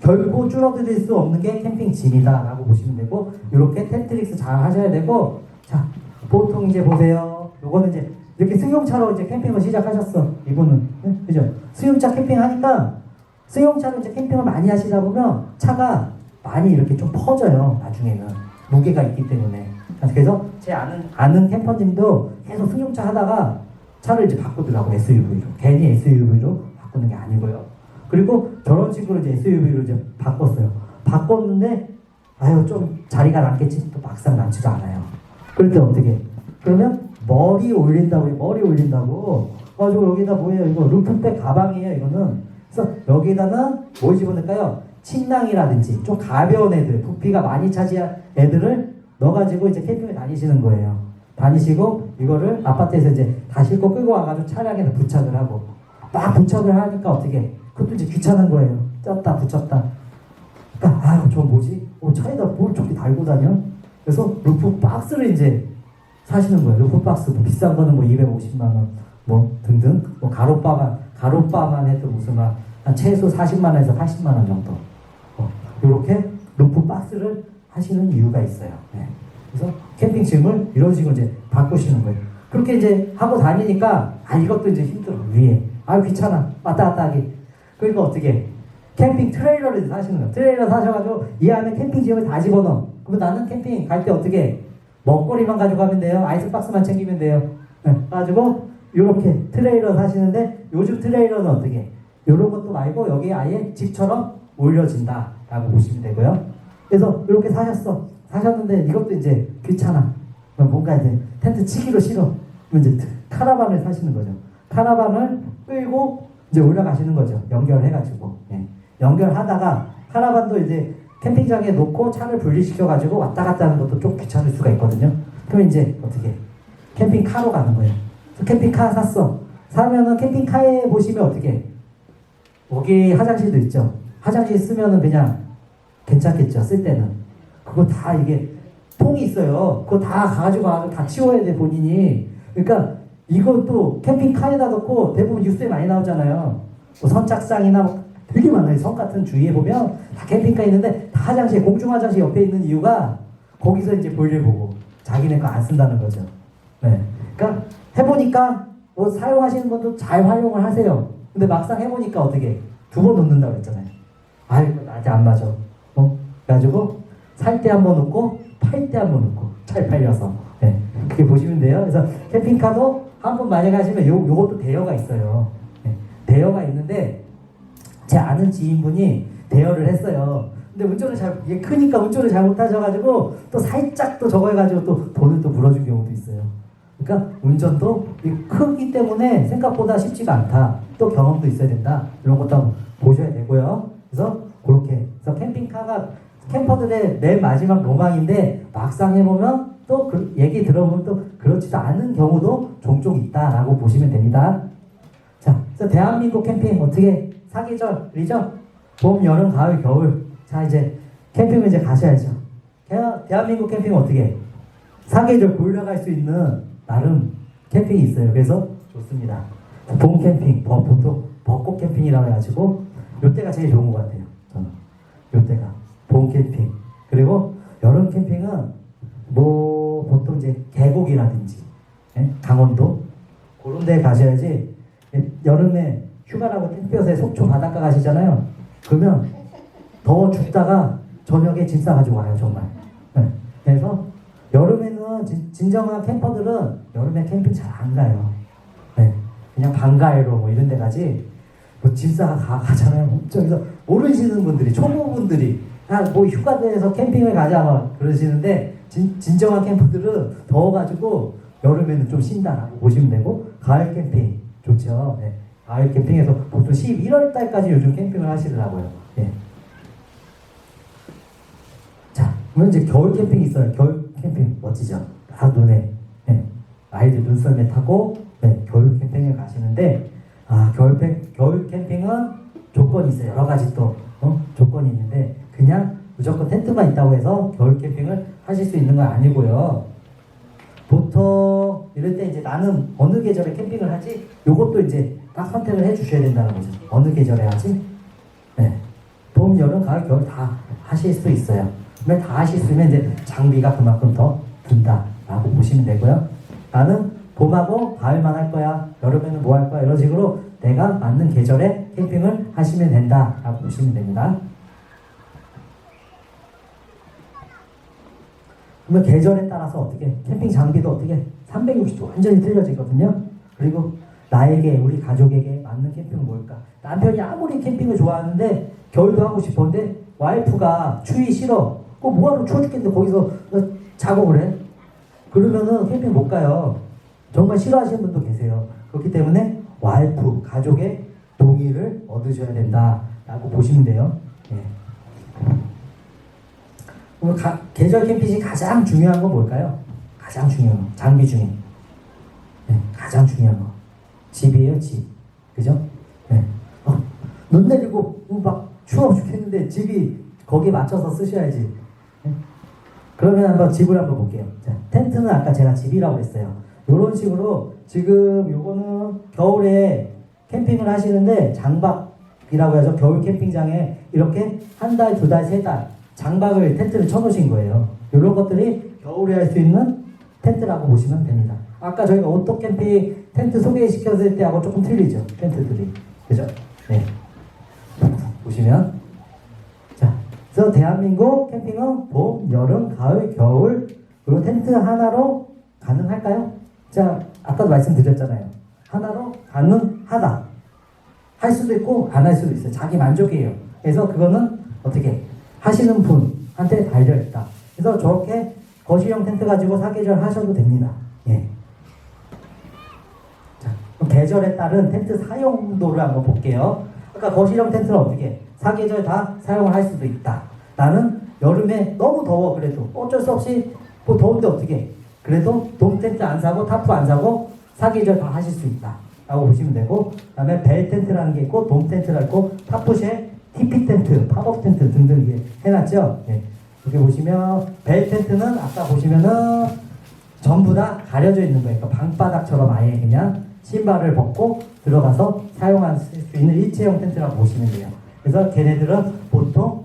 결코 줄어들 수 없는 게 캠핑 짐이다 라고 보시면 되고 이렇게 텐트릭스 잘 하셔야 되고 자 보통 이제 보세요. 요거는 이제 이렇게 승용차로 이제 캠핑을 시작하셨어. 이분은. 그죠? 승용차 캠핑 하니까 승용차로 이제 캠핑을 많이 하시다 보면 차가 많이 이렇게 좀 퍼져요. 나중에는. 무게가 있기 때문에. 그래서 제 아는 캠퍼님도 계속 승용차 하다가 차를 이제 바꾸더라고. SUV로. 괜히 SUV로 바꾸는 게 아니고요. 그리고 저런 식으로 이제 SUV로 이제 바꿨어요. 바꿨는데 좀 자리가 남겠지. 또 막상 남지도 않아요. 그럴 때 어떻게 해? 그러면 머리 올린다고 여기다 뭐예요? 이거 루프백 가방이에요. 이거는. 그래서 여기다는 뭘 집어넣을까요? 침낭이라든지 좀 가벼운 애들, 부피가 많이 차지한 애들을 넣어가지고 이제 캠핑을 다니시는 거예요. 다니시고 이거를 아파트에서 이제 다 싣고 끌고 와가지고 차량에서 부착을 하고 막 부착을 하니까 어떻게 해? 그것도 이제 귀찮은 거예요. 쪘다 붙였다. 그러니까 저 뭐지? 차에다 뭘 저렇게 달고 다녀? 그래서 루프 박스를 이제 사시는 거예요. 루프 박스 뭐 비싼 거는 뭐 250만 원 뭐 등등 뭐 가로바만 해도 무슨 한 최소 40만 원에서 80만 원 정도 이렇게 루프 박스를 하시는 이유가 있어요. 그래서 캠핑짐을 이런 식으로 이제 바꾸시는 거예요. 그렇게 이제 하고 다니니까 이것도 이제 힘들어. 위에 귀찮아 왔다 갔다 하기. 그러니까 어떻게 해? 캠핑 트레일러를 사시는 거예요. 트레일러 사셔가지고 이 안에 캠핑짐을 다 집어넣어. 그러면 나는 캠핑 갈 때 어떻게 해? 먹거리만 가져가면 돼요. 아이스박스만 챙기면 돼요. 가지고 이렇게 트레일러 사시는데 요즘 트레일러는 어떻게 해? 이런 것도 말고 여기에 아예 집처럼 올려진다 라고 보시면 되고요. 그래서 이렇게 사셨는데 이것도 이제 귀찮아. 뭔가 이제 텐트 치기로 싫어. 그럼 이제 카라반을 사시는 거죠. 카라반을 끌고 이제 올라가시는 거죠. 연결해가지고. 연결하다가 카라반도 이제 캠핑장에 놓고 차를 분리시켜가지고 왔다 갔다 하는 것도 좀 귀찮을 수가 있거든요. 그럼 이제 어떻게 해? 캠핑카로 가는 거예요. 캠핑카 샀어. 사면은 캠핑카에 보시면 어떻게 해? 거기 화장실도 있죠. 화장실 쓰면은 그냥 괜찮겠죠. 쓸 때는. 그거 다 이게 통이 있어요. 그거 다 가지고 다 치워야 돼 본인이. 그러니까 이것도 캠핑카에다 넣고 대부분 뉴스에 많이 나오잖아요. 뭐 선착장이나 뭐 되게 많아요. 성 같은 주위에 보면 다 캠핑카 있는데 다 화장실, 공중 화장실 옆에 있는 이유가 거기서 이제 볼일 보고 자기네 거 안 쓴다는 거죠. 네. 그러니까 해보니까 뭐 사용하시는 분도 잘 활용을 하세요. 근데 막상 해보니까 어떻게 2번 놓는다고 그랬잖아요. 아 이거 나한테 안 맞아. 그래가지고 살 때 한 번 놓고 팔 때 한 번 놓고 잘 팔려서. 네. 그렇게 보시면 돼요. 그래서 캠핑카도 한 번 만약에 하시면 요것도 대여가 있어요. 네. 대여가 있는데 제 아는 지인분이 대여를 했어요. 근데 운전을 이게 크니까 운전을 잘 못하셔가지고 또 살짝 또 저거 해가지고 또 돈을 또 물어준 경우도 있어요. 그러니까 운전도 크기 때문에 생각보다 쉽지가 않다. 또 경험도 있어야 된다. 이런 것도 한번 보셔야 되고요. 그래서 그렇게 그래서 캠핑카가 캠퍼들의 맨 마지막 로망인데 막상 해보면 또 그 얘기 들어보면 또 그렇지도 않은 경우도 종종 있다라고 보시면 됩니다. 자, 그래서 대한민국 캠핑 어떻게 사계절이죠? 봄, 여름, 가을, 겨울. 자, 이제 캠핑을 이제 가셔야죠. 대한민국 캠핑은 어떻게 사계절 골라갈 수 있는 나름 캠핑이 있어요. 그래서 좋습니다. 봄 캠핑, 보통 벚꽃 캠핑이라고 해가지고 요때가 제일 좋은 것 같아요. 저는 요때가 봄 캠핑. 그리고 여름 캠핑은 뭐 보통 이제 계곡이라든지 강원도 그런 데 가셔야지. 여름에 휴가라고 텐트 펴서 속초 바닷가 가시잖아요. 그러면 더워 죽다가 저녁에 짐 싸가지고 와요 정말. 그래서 여름에는 진정한 캠퍼들은 여름에 캠핑 잘 안 가요. 그냥 반가이로 뭐 이런 데 가지. 뭐 짐 싸가 가잖아요. 저기서 모르시는 분들이 초보분들이 뭐 휴가지에서 캠핑을 가자 막 그러시는데 진정한 캠퍼들은 더워가지고 여름에는 좀 쉰다라고 보시면 되고 가을 캠핑 좋죠. 네. 가을 캠핑에서 보통 11월 달까지 요즘 캠핑을 하시더라고요. 네. 자, 그러면 이제 겨울 캠핑 있어요. 겨울 캠핑 멋지죠. 다 눈에 아이들 눈썰매 타고 겨울 캠핑에 가시는데 겨울 캠핑은 조건이 있어요. 여러 가지 또 조건이 있는데 그냥 무조건 텐트만 있다고 해서 겨울 캠핑을 하실 수 있는 건 아니고요. 보통 이럴 때 이제 나는 어느 계절에 캠핑을 하지? 요것도 이제 딱 선택을 해 주셔야 된다는 거죠. 어느 계절에 하지? 봄, 여름, 가을, 겨울 다 하실 수 있어요. 근데 다 하실 수 있으면 이제 장비가 그만큼 더 든다라고 보시면 되고요. 나는 봄하고 가을만 할 거야. 여름에는 뭐 할 거야. 이런 식으로 내가 맞는 계절에 캠핑을 하시면 된다라고 보시면 됩니다. 그러면 계절에 따라서 어떻게 캠핑 장비도 어떻게 360도 완전히 틀려지거든요. 그리고 나에게 우리 가족에게 맞는 캠핑은 뭘까? 남편이 아무리 캠핑을 좋아하는데 겨울도 하고 싶었는데 와이프가 추위 싫어. 그거 뭐하러 추워 죽겠는데 거기서 자고 그래? 그러면은 캠핑 못 가요. 정말 싫어하시는 분도 계세요. 그렇기 때문에 와이프, 가족의 동의를 얻으셔야 된다라고 보시면 돼요. 계절 캠핑이 가장 중요한 건 뭘까요? 가장 중요한 거, 장비 중에 가장 중요한 거 집이에요. 집, 그죠? 눈 내리고 막 추워 죽겠는데 집이 거기에 맞춰서 쓰셔야지. 그러면 한번 집을 한번 볼게요. 자, 텐트는 아까 제가 집이라고 했어요. 이런 식으로 지금 요거는 겨울에 캠핑을 하시는데 장박이라고 해서 겨울 캠핑장에 이렇게 한 달, 두 달, 세 달 장박을 텐트를 쳐놓으신 거예요. 이런 것들이 겨울에 할 수 있는 텐트라고 보시면 됩니다. 아까 저희가 오토 캠핑 텐트 소개시켰을 때하고 조금 틀리죠. 텐트들이. 그죠? 네. 보시면. 자, 그래서 대한민국 캠핑은 봄, 여름, 가을, 겨울, 그리고 텐트 하나로 가능할까요? 자, 아까도 말씀드렸잖아요. 하나로 가능하다. 할 수도 있고, 안 할 수도 있어요. 자기 만족이에요. 그래서 그거는 어떻게 하시는 분한테 달려있다. 그래서 저렇게 거실형 텐트 가지고 사계절 하셔도 됩니다. 자, 그럼 계절에 따른 텐트 사용도를 한번 볼게요. 아까 거실형 텐트는 어떻게 사계절 다 사용을 할 수도 있다. 나는 여름에 너무 더워 그래도 어쩔 수 없이 뭐 더운데 어떻게 그래도 돔 텐트 안 사고 타프 안 사고 사계절 다 하실 수 있다 라고 보시면 되고, 그 다음에 벨 텐트라는 게 있고 돔 텐트가 있고 타프쉘, TP 텐트, 팝업 텐트 등등 이게 해놨죠. 여기 보시면 벨 텐트는 아까 보시면은 전부 다 가려져 있는 거예요. 그러니까 방바닥처럼 아예 그냥 신발을 벗고 들어가서 사용할 수 있는 일체형 텐트라고 보시면 돼요. 그래서 걔네들은 보통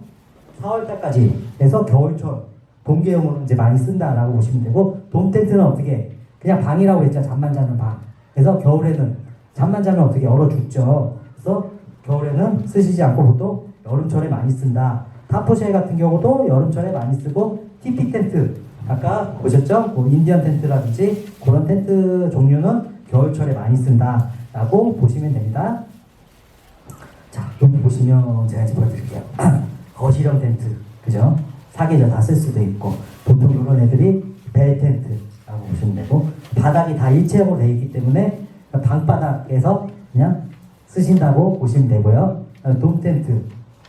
4월달까지 해서 겨울철 동계용으로 이제 많이 쓴다라고 보시면 되고, 돔 텐트는 어떻게 그냥 방이라고 했죠. 잠만 자는 방. 그래서 겨울에는 잠만 자면 어떻게 얼어 죽죠. 그래서 겨울에는 쓰시지 않고 보통 여름철에 많이 쓴다. 타포쉘 같은 경우도 여름철에 많이 쓰고, TP 텐트 아까 보셨죠? 뭐 인디언 텐트라든지 그런 텐트 종류는 겨울철에 많이 쓴다라고 보시면 됩니다. 자, 여기 보시면 제가 이제 보여드릴게요. 거실형 텐트, 그죠? 사계절 다 쓸 수도 있고, 보통 이런 애들이 벨 텐트라고 보시면 되고, 바닥이 다 일체형으로 되어 있기 때문에 방바닥에서 그냥 쓰신다고 보시면 되고요. 돔 텐트,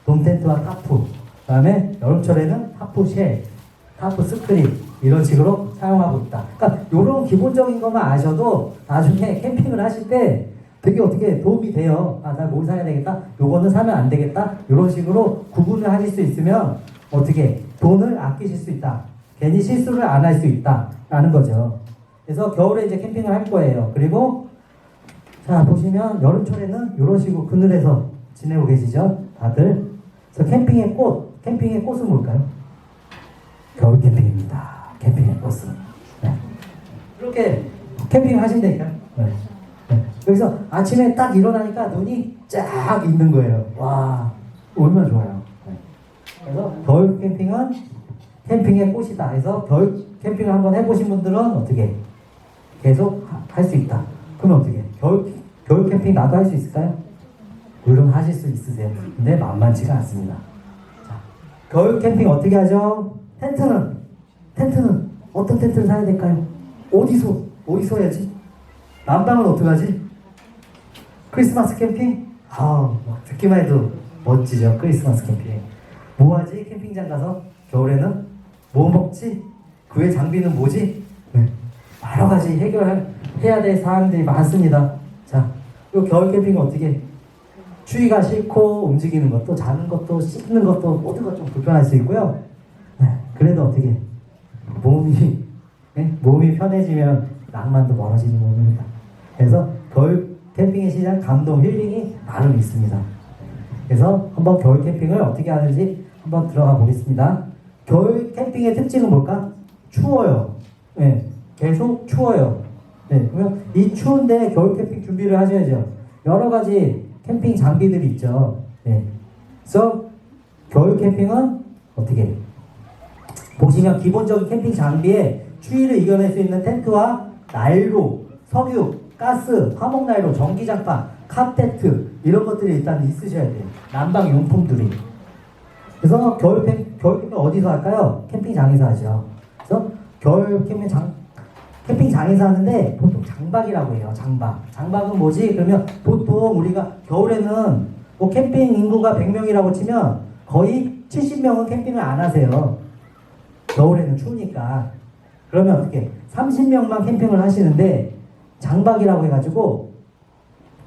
돔 텐트와 타프, 그 다음에 여름철에는 타프 쉘, 타프 스크린 이런 식으로 사용하고 있다. 그러니까 이런 기본적인 것만 아셔도 나중에 캠핑을 하실 때 되게 어떻게 도움이 돼요. 아, 나 뭘 사야 되겠다. 요거는 사면 안 되겠다. 이런 식으로 구분을 하실 수 있으면 어떻게 돈을 아끼실 수 있다. 괜히 실수를 안 할 수 있다라는 거죠. 그래서 겨울에 이제 캠핑을 할 거예요. 그리고 자 보시면 여름철에는 이런 식으로 그늘에서 지내고 계시죠, 다들. 그래서 캠핑의 꽃은 뭘까요? 겨울 캠핑입니다. 캠핑의 꽃은. 네. 이렇게 캠핑 하신다니까요. 네. 네. 여기서 아침에 딱 일어나니까 눈이 쫙 있는 거예요. 와, 얼마나 좋아요. 네. 그래서 겨울 캠핑은 캠핑의 꽃이다. 해서 겨울 캠핑을 한번 해보신 분들은 어떻게 계속 할 수 있다. 그러면 어떻게 겨울 캠핑 나도 할 수 있을까요? 물론 하실 수 있으세요. 근데 만만치가 않습니다. 자, 겨울 캠핑 어떻게 하죠? 텐트는 어떤 텐트를 사야 될까요? 어디서 해야지? 난방은 어떡하지? 크리스마스 캠핑? 듣기만 해도 멋지죠. 크리스마스 캠핑. 뭐 하지? 캠핑장 가서 겨울에는 뭐 먹지? 그 외 장비는 뭐지? 네. 여러 가지 해야 될 사항들이 많습니다. 자, 이 겨울 캠핑은 어떻게? 추위가 싫고 움직이는 것도 자는 것도 씻는 것도 모든 것 좀 불편할 수 있고요. 네, 그래도 어떻게 몸이 편해지면 낭만도 멀어지는 몸입니다. 그래서 겨울 캠핑의 시장 감동 힐링이 나름 있습니다. 그래서 한번 겨울 캠핑을 어떻게 하는지 한번 들어가 보겠습니다. 겨울 캠핑의 특징은 뭘까? 추워요. 네, 계속 추워요. 네, 그러면 이 추운데 겨울 캠핑 준비를 하셔야죠. 여러 가지 캠핑 장비들이 있죠. 네. 그래서 겨울 캠핑은 어떻게 보시면 기본적인 캠핑 장비에 추위를 이겨낼 수 있는 텐트와 난로, 석유, 가스, 화목난로, 전기장판, 카테트 이런 것들이 일단 있으셔야 돼요. 난방 용품들이. 그래서 겨울 캠핑 어디서 할까요? 캠핑장에서 하죠. 그래서 겨울 캠핑장에서 하는데 보통 장박이라고 해요. 장박은 뭐지? 그러면 보통 우리가 겨울에는 뭐 캠핑 인구가 100명이라고 치면 거의 70명은 캠핑을 안 하세요. 겨울에는 추우니까. 그러면 어떻게 30명만 캠핑을 하시는데 장박이라고 해가지고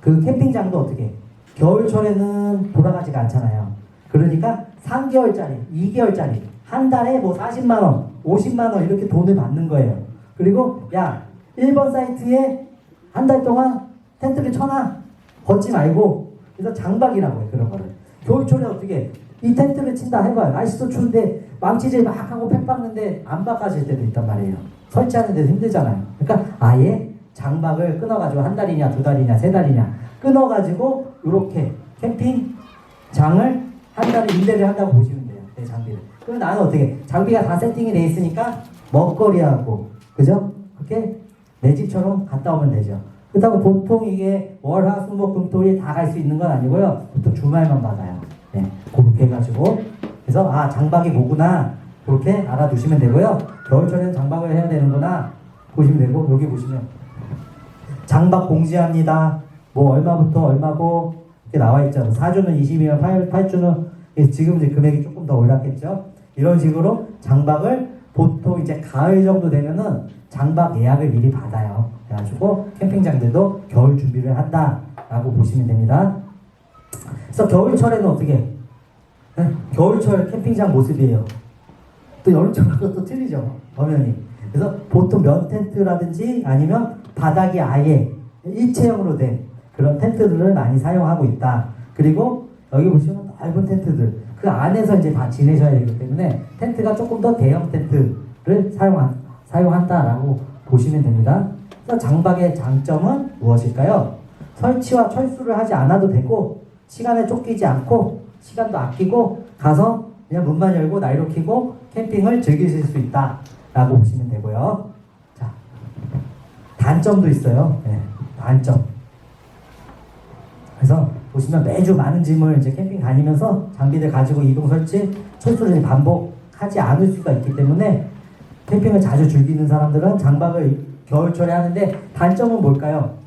그 캠핑장도 어떻게 겨울철에는 돌아가지가 않잖아요. 그러니까 3개월짜리, 2개월짜리 한 달에 뭐 40만원, 50만원 이렇게 돈을 받는 거예요. 그리고 야 1번 사이트에 한 달 동안 텐트를 쳐놔. 걷지 말고. 그래서 장박이라고 해요. 그런 거를. 겨울철에 어떻게 이 텐트를 친다 해봐요. 날씨도 추운데 망치질 막 하고 팩 박는데 안 바꿔질 때도 있단 말이에요. 설치하는 데도 힘들잖아요. 그러니까 아예 장박을 끊어가지고 한 달이냐 두 달이냐 세 달이냐 끊어가지고 이렇게 캠핑장을 한 달에 임대를 한다고 보시면 돼요. 내 장비를. 그럼 나는 어떻게 장비가 다 세팅이 돼 있으니까 먹거리하고 그죠? 그렇게 내 집처럼 갔다 오면 되죠. 그렇다고 보통 이게 월, 화, 수, 목, 금, 토일 다 갈 수 있는 건 아니고요. 보통 주말만 받아요. 네, 그렇게 해가지고 그래서 아 장박이 뭐구나 그렇게 알아두시면 되고요. 겨울철에는 장박을 해야 되는구나 보시면 되고 여기 보시면 장박 공지합니다. 뭐 얼마부터 얼마고 이렇게 나와 있죠. 4주는 20이면 8주는 지금 이제 금액이 조금 더 올랐겠죠. 이런 식으로 장박을 보통 이제 가을 정도 되면은 장박 예약을 미리 받아요. 그래가지고 캠핑장들도 겨울 준비를 한다라고 보시면 됩니다. 그래서 겨울철에는 어떻게? 네? 겨울철 캠핑장 모습이에요. 또 여름철하고 또 틀리죠. 엄연히. 그래서 보통 면 텐트라든지 아니면 바닥이 아예 일체형으로 된 그런 텐트들을 많이 사용하고 있다. 그리고 여기 보시면 넓은 텐트들. 그 안에서 이제 다 지내셔야 되기 때문에 텐트가 조금 더 대형 텐트를 사용한다라고 보시면 됩니다. 그래서 장박의 장점은 무엇일까요? 설치와 철수를 하지 않아도 되고 시간에 쫓기지 않고 시간도 아끼고 가서 그냥 문만 열고 난로 켜고 캠핑을 즐기실 수 있다라고 보시면 되고요. 자, 단점도 있어요. 네, 단점. 그래서 보시면 매주 많은 짐을 이제 캠핑 다니면서 장비들 가지고 이동 설치, 철수를 반복하지 않을 수가 있기 때문에 캠핑을 자주 즐기는 사람들은 장박을 겨울철에 하는데 단점은 뭘까요?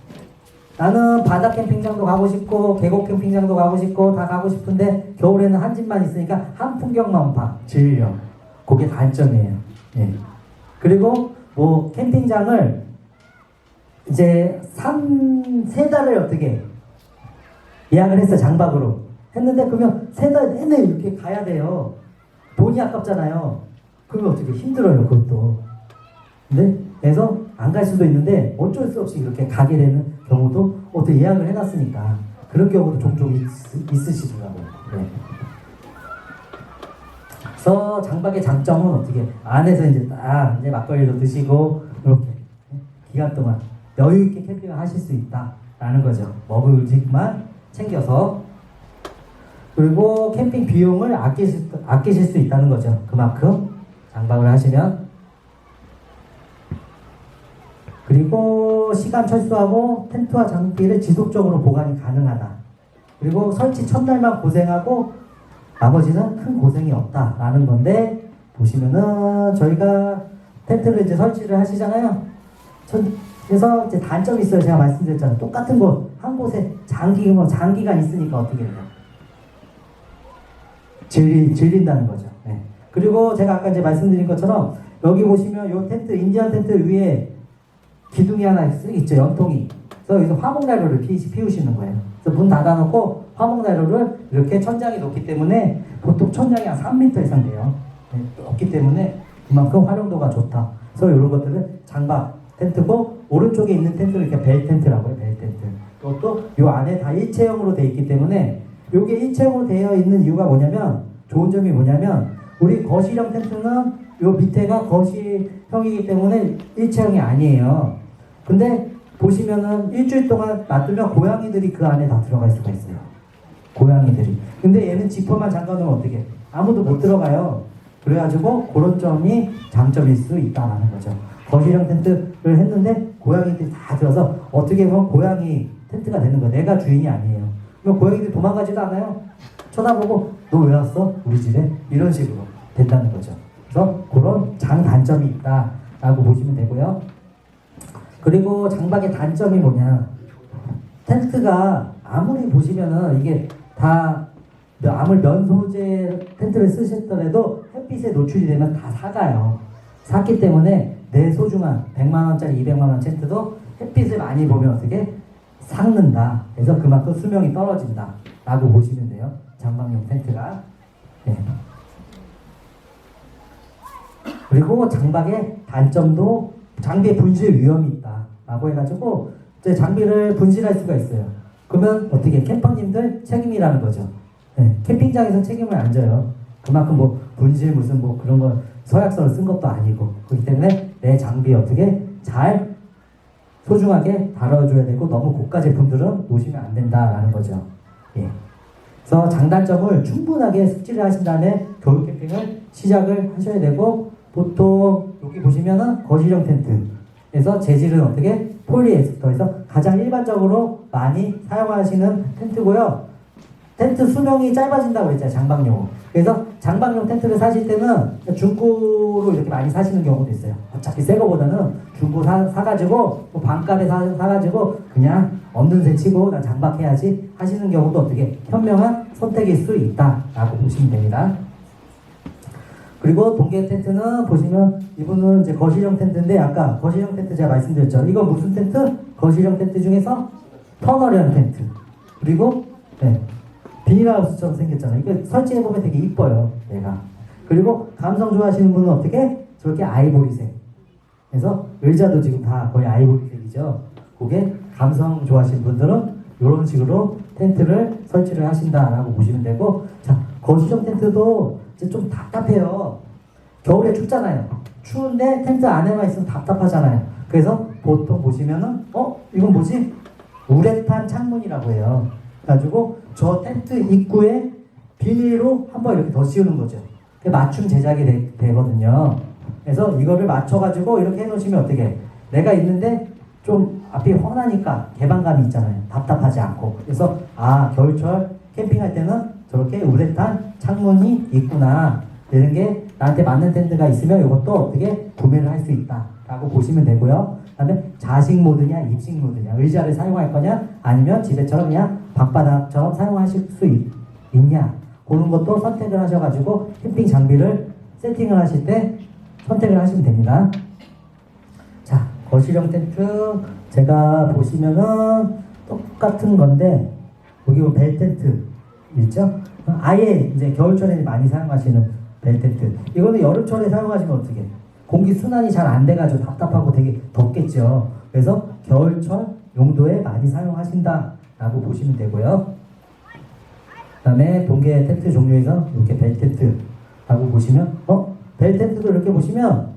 나는 바다 캠핑장도 가고 싶고 계곡 캠핑장도 가고 싶고 다 가고 싶은데 겨울에는 한 집만 있으니까 한 풍경만 봐 질려. 그게 단점이에요. 예. 그리고 뭐 캠핑장을 이제 3-4달을 어떻게 예약을 했어 장박으로 했는데 그러면 3달 내내 이렇게 가야 돼요. 돈이 아깝잖아요. 그러면 어떻게 힘들어요 그것도. 근데 그래서 안 갈 수도 있는데 어쩔 수 없이 이렇게 가게 되는 경우도 어떻게 예약을 해놨으니까 그런 경우도 종종 있으시더라고요. 네. 그래서 장박의 장점은 어떻게 안에서 이제 딱 이제 막걸리도 드시고 이렇게 기간 동안 여유 있게 캠핑을 하실 수 있다라는 거죠. 먹을 음식만 챙겨서. 그리고 캠핑 비용을 아끼실 수 있다는 거죠. 그만큼 장박을 하시면. 그리고 시간 철수하고 텐트와 장비를 지속적으로 보관이 가능하다. 그리고 설치 첫날만 고생하고 나머지는 큰 고생이 없다라는 건데 보시면은 저희가 텐트를 이제 설치를 하시잖아요. 그래서 이제 단점이 있어요. 제가 말씀드렸잖아요. 똑같은 곳 한 곳에 장기간 있으니까 어떻게 돼요? 질린다는 거죠. 네. 그리고 제가 아까 이제 말씀드린 것처럼 여기 보시면 요 텐트 인디안 텐트 위에 기둥이 하나 있죠. 연통이. 그래서 여기서 화목난로를 피우시는 거예요. 그래서 문 닫아놓고 화목난로를 이렇게 천장이 높기 때문에 보통 천장이 한 3m 이상 돼요. 네, 높기 때문에 그만큼 활용도가 좋다. 그래서 이런 것들은 장박 텐트고 오른쪽에 있는 텐트는 이렇게 벨 텐트라고 해요. 벨 텐트. 그것도 이 안에 다 일체형으로 되어 있기 때문에 이게 일체형으로 되어 있는 이유가 뭐냐면 좋은 점이 뭐냐면 우리 거실형 텐트는 이 밑에가 거실형이기 때문에 일체형이 아니에요. 근데 보시면은 일주일 동안 놔두면 고양이들이 그 안에 다 들어갈 수가 있어요. 고양이들이. 근데 얘는 지퍼만 잠가놓으면 어떻게? 아무도 못 들어가요. 그래가지고 그런 점이 장점일 수 있다는 거죠. 거실형 텐트를 했는데 고양이들이 다 들어서 어떻게 보면 고양이 텐트가 되는 거예요. 내가 주인이 아니에요. 그럼 고양이들이 도망가지도 않아요. 쳐다보고 너 왜 왔어? 우리 집에? 이런 식으로 된다는 거죠. 그래서 그런 장단점이 있다라고 보시면 되고요. 그리고 장박의 단점이 뭐냐? 텐트가 아무리 보시면은 이게 다 아무리 면 소재 텐트를 쓰셨더라도 햇빛에 노출이 되면 다 삭아요. 삭기 때문에 내 소중한 100만원짜리 200만원 텐트도 햇빛을 많이 보면 어떻게? 삭는다. 그래서 그만큼 수명이 떨어진다 라고 보시면 돼요. 장박용 텐트가. 네. 그리고 장박의 단점도 장비의 분실 위험이 있다 라고 해가지고 이제 장비를 분실할 수가 있어요. 그러면 어떻게 캠퍼님들 책임이라는 거죠. 네. 캠핑장에서 책임을 안 져요. 그만큼 뭐 분실 무슨 뭐 그런 거 서약서를 쓴 것도 아니고 그렇기 때문에 내 장비 어떻게 잘 소중하게 다뤄줘야 되고 너무 고가 제품들은 놓으시면 안 된다라는 거죠. 예. 그래서 장단점을 충분하게 숙지를 하신 다음에 겨울 캠핑을 시작을 하셔야 되고 보통 여기 보시면은 거실형 텐트에서 재질은 어떻게 폴리에스터에서 가장 일반적으로 많이 사용하시는 텐트고요. 텐트 수명이 짧아진다고 했잖아요. 장박용. 그래서 장박용 텐트를 사실 때는 중고로 이렇게 많이 사시는 경우도 있어요. 어차피 새 거보다는 중고 사가지고 뭐 반값에 사가지고 그냥 없는 새 치고 난 장박해야지 하시는 경우도 어떻게 현명한 선택일 수 있다라고 보시면 됩니다. 그리고 동계 텐트는 보시면 이분은 이제 거실형 텐트인데 아까 거실형 텐트 제가 말씀드렸죠. 이거 무슨 텐트? 거실형 텐트 중에서 터널형 텐트. 그리고 네. 비닐하우스처럼 생겼잖아요. 이거 설치해보면 되게 이뻐요. 얘가. 그리고 감성 좋아하시는 분은 어떻게? 저렇게 아이보리색. 그래서 의자도 지금 다 거의 아이보리색이죠. 그게 감성 좋아하시는 분들은 이런 식으로 텐트를 설치를 하신다라고 보시면 되고 자 거시적 텐트도 이제 좀 답답해요. 겨울에 춥잖아요. 추운데 텐트 안에만 있으면 답답하잖아요. 그래서 보통 보시면은 이건 뭐지? 우레탄 창문이라고 해요. 그래가지고 저 텐트 입구에 비닐로 한번 이렇게 더 씌우는 거죠. 맞춤 제작이 되거든요. 그래서 이거를 맞춰가지고 이렇게 해놓으시면 어떻게? 내가 있는데 좀 앞이 훤하니까 개방감이 있잖아요. 답답하지 않고. 그래서 겨울철 캠핑할 때는 저렇게 우레탄 창문이 있구나. 이런 게 나한테 맞는 텐트가 있으면 이것도 어떻게 구매를 할 수 있다 라고 보시면 되고요. 그 다음에 자식 모드냐 입식 모드냐, 의자를 사용할 거냐 아니면 집에처럼 그냥 방바닥처럼 사용하실 수 있냐, 그런 것도 선택을 하셔가지고 캠핑 장비를 세팅을 하실 때 선택을 하시면 됩니다. 자, 거실형 텐트 제가 보시면은 똑같은 건데 여기 벨 텐트 있죠? 아예 이제 겨울철에 많이 사용하시는 벨 텐트. 이거는 여름철에 사용하시면 어떻게? 공기 순환이 잘 안 돼가지고 답답하고 되게 덥겠죠. 그래서 겨울철 용도에 많이 사용하신다라고 보시면 되고요. 그 다음에 동계 텐트 종류에서 이렇게 벨 텐트라고 보시면 벨 텐트도 이렇게 보시면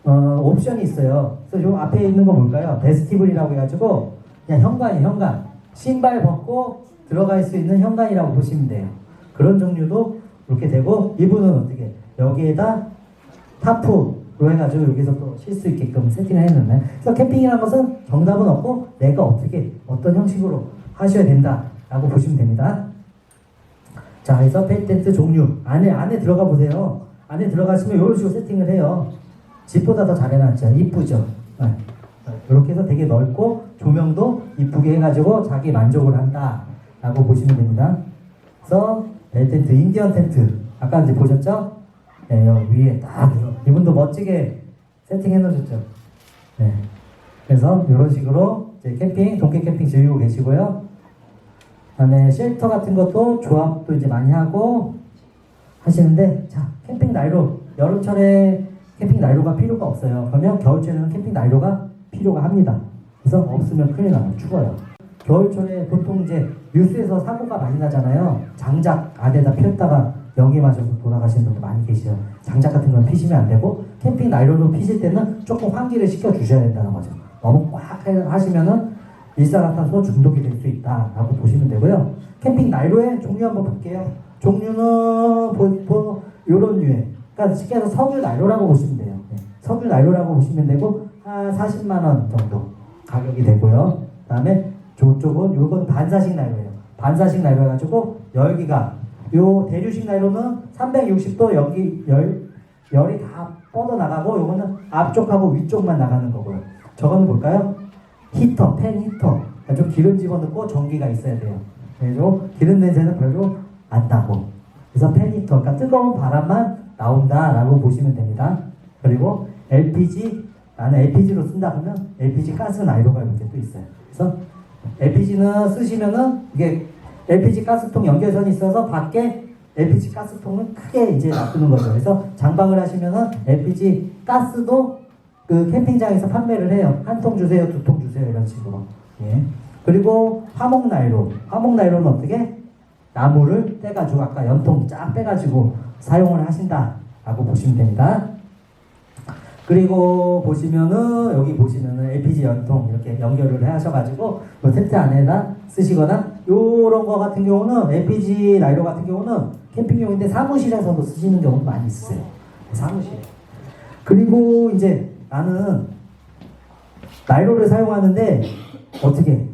옵션이 있어요. 그래서 요 앞에 있는 거 뭘까요? 베스티블이라고 해가지고 그냥 현관이에요. 현관. 신발 벗고 들어갈 수 있는 현관이라고 보시면 돼요. 그런 종류도 이렇게 되고, 이분은 어떻게 여기에다 타프로 해가지고 여기서 또 쉴 수 있게끔 세팅을 해놓는. 그래서 캠핑이라는 것은 정답은 없고 내가 어떤 형식으로 하셔야 된다라고 보시면 됩니다. 자, 그래서 벨 텐트 종류 안에 들어가 보세요. 안에 들어가시면 이런 식으로 세팅을 해요. 집보다 더 잘 해놨죠. 이쁘죠. 이렇게 해서 되게 넓고 조명도 이쁘게 해가지고 자기 만족을 한다라고 보시면 됩니다. 그래서 벨 텐트, 인디언 텐트 아까 이제 보셨죠? 네, 여기 위에 딱 이분도 멋지게 세팅해 놓으셨죠. 네. 그래서 이런 식으로 이제 캠핑, 동계 캠핑 즐기고 계시고요. 그다음에 쉘터 같은 것도 조합도 이제 많이 하고 하시는데, 자, 캠핑 난로, 여름철에 캠핑 난로가 필요가 없어요. 그러면 겨울철에는 캠핑 난로가 필요가 합니다. 그래서 없으면 큰일 나요. 추워요. 겨울철에 보통 이제 뉴스에서 사고가 많이 나잖아요. 장작 안에다 피웠다가 연기 맞아서 돌아가시는 분들 많이 계시죠. 장작 같은 건 피시면 안 되고, 캠핑 난로로 피실 때는 조금 환기를 시켜 주셔야 된다는 거죠. 너무 꽉 하시면은 일산화탄소 중독이 될 수 있다라고 보시면 되고요. 캠핑 난로의 종류 한번 볼게요. 종류는 이런 류에, 그러니까 쉽게 해서 석유 난로라고 보시면 돼요. 네. 석유 난로라고 보시면 되고 한 40만 원 정도 가격이 되고요. 그다음에 저쪽은 요건 반사식 난로예요. 반사식 난로 해가지고 열기가, 요 대류식 난로는 360도 열이 다 뻗어나가고, 요거는 앞쪽하고 위쪽만 나가는 거고요. 저거는 뭘까요? 히터, 팬 히터. 좀 기름 집어넣고 전기가 있어야 돼요. 그래서 기름 냄새는 별로 안 나고. 그래서 팬 히터, 그러니까 뜨거운 바람만 나온다라고 보시면 됩니다. 그리고 LPG, 나는 LPG로 쓴다 그러면 LPG 가스 난로가 이렇게 또 있어요. 그래서 LPG는 쓰시면은 이게 LPG 가스통 연결선이 있어서 밖에 LPG 가스통은 크게 이제 놔두는 거죠. 그래서 장박을 하시면은 LPG 가스도 그 캠핑장에서 판매를 해요. 한 통 주세요, 두 통 주세요, 이런 식으로. 예. 그리고 화목난로. 화목난로는 어떻게? 나무를 떼가지고 아까 연통 쫙 빼가지고 사용을 하신다라고 보시면 됩니다. 그리고 보시면은 여기 보시면은 LPG 연통 이렇게 연결을 하셔가지고 뭐 텐트 안에다 쓰시거나, 요런 거 같은 경우는 LPG 난로 같은 경우는 캠핑용인데 사무실에서도 쓰시는 경우도 많이 있으세요. 사무실. 그리고 이제 나는 난로를 사용하는데 어떻게?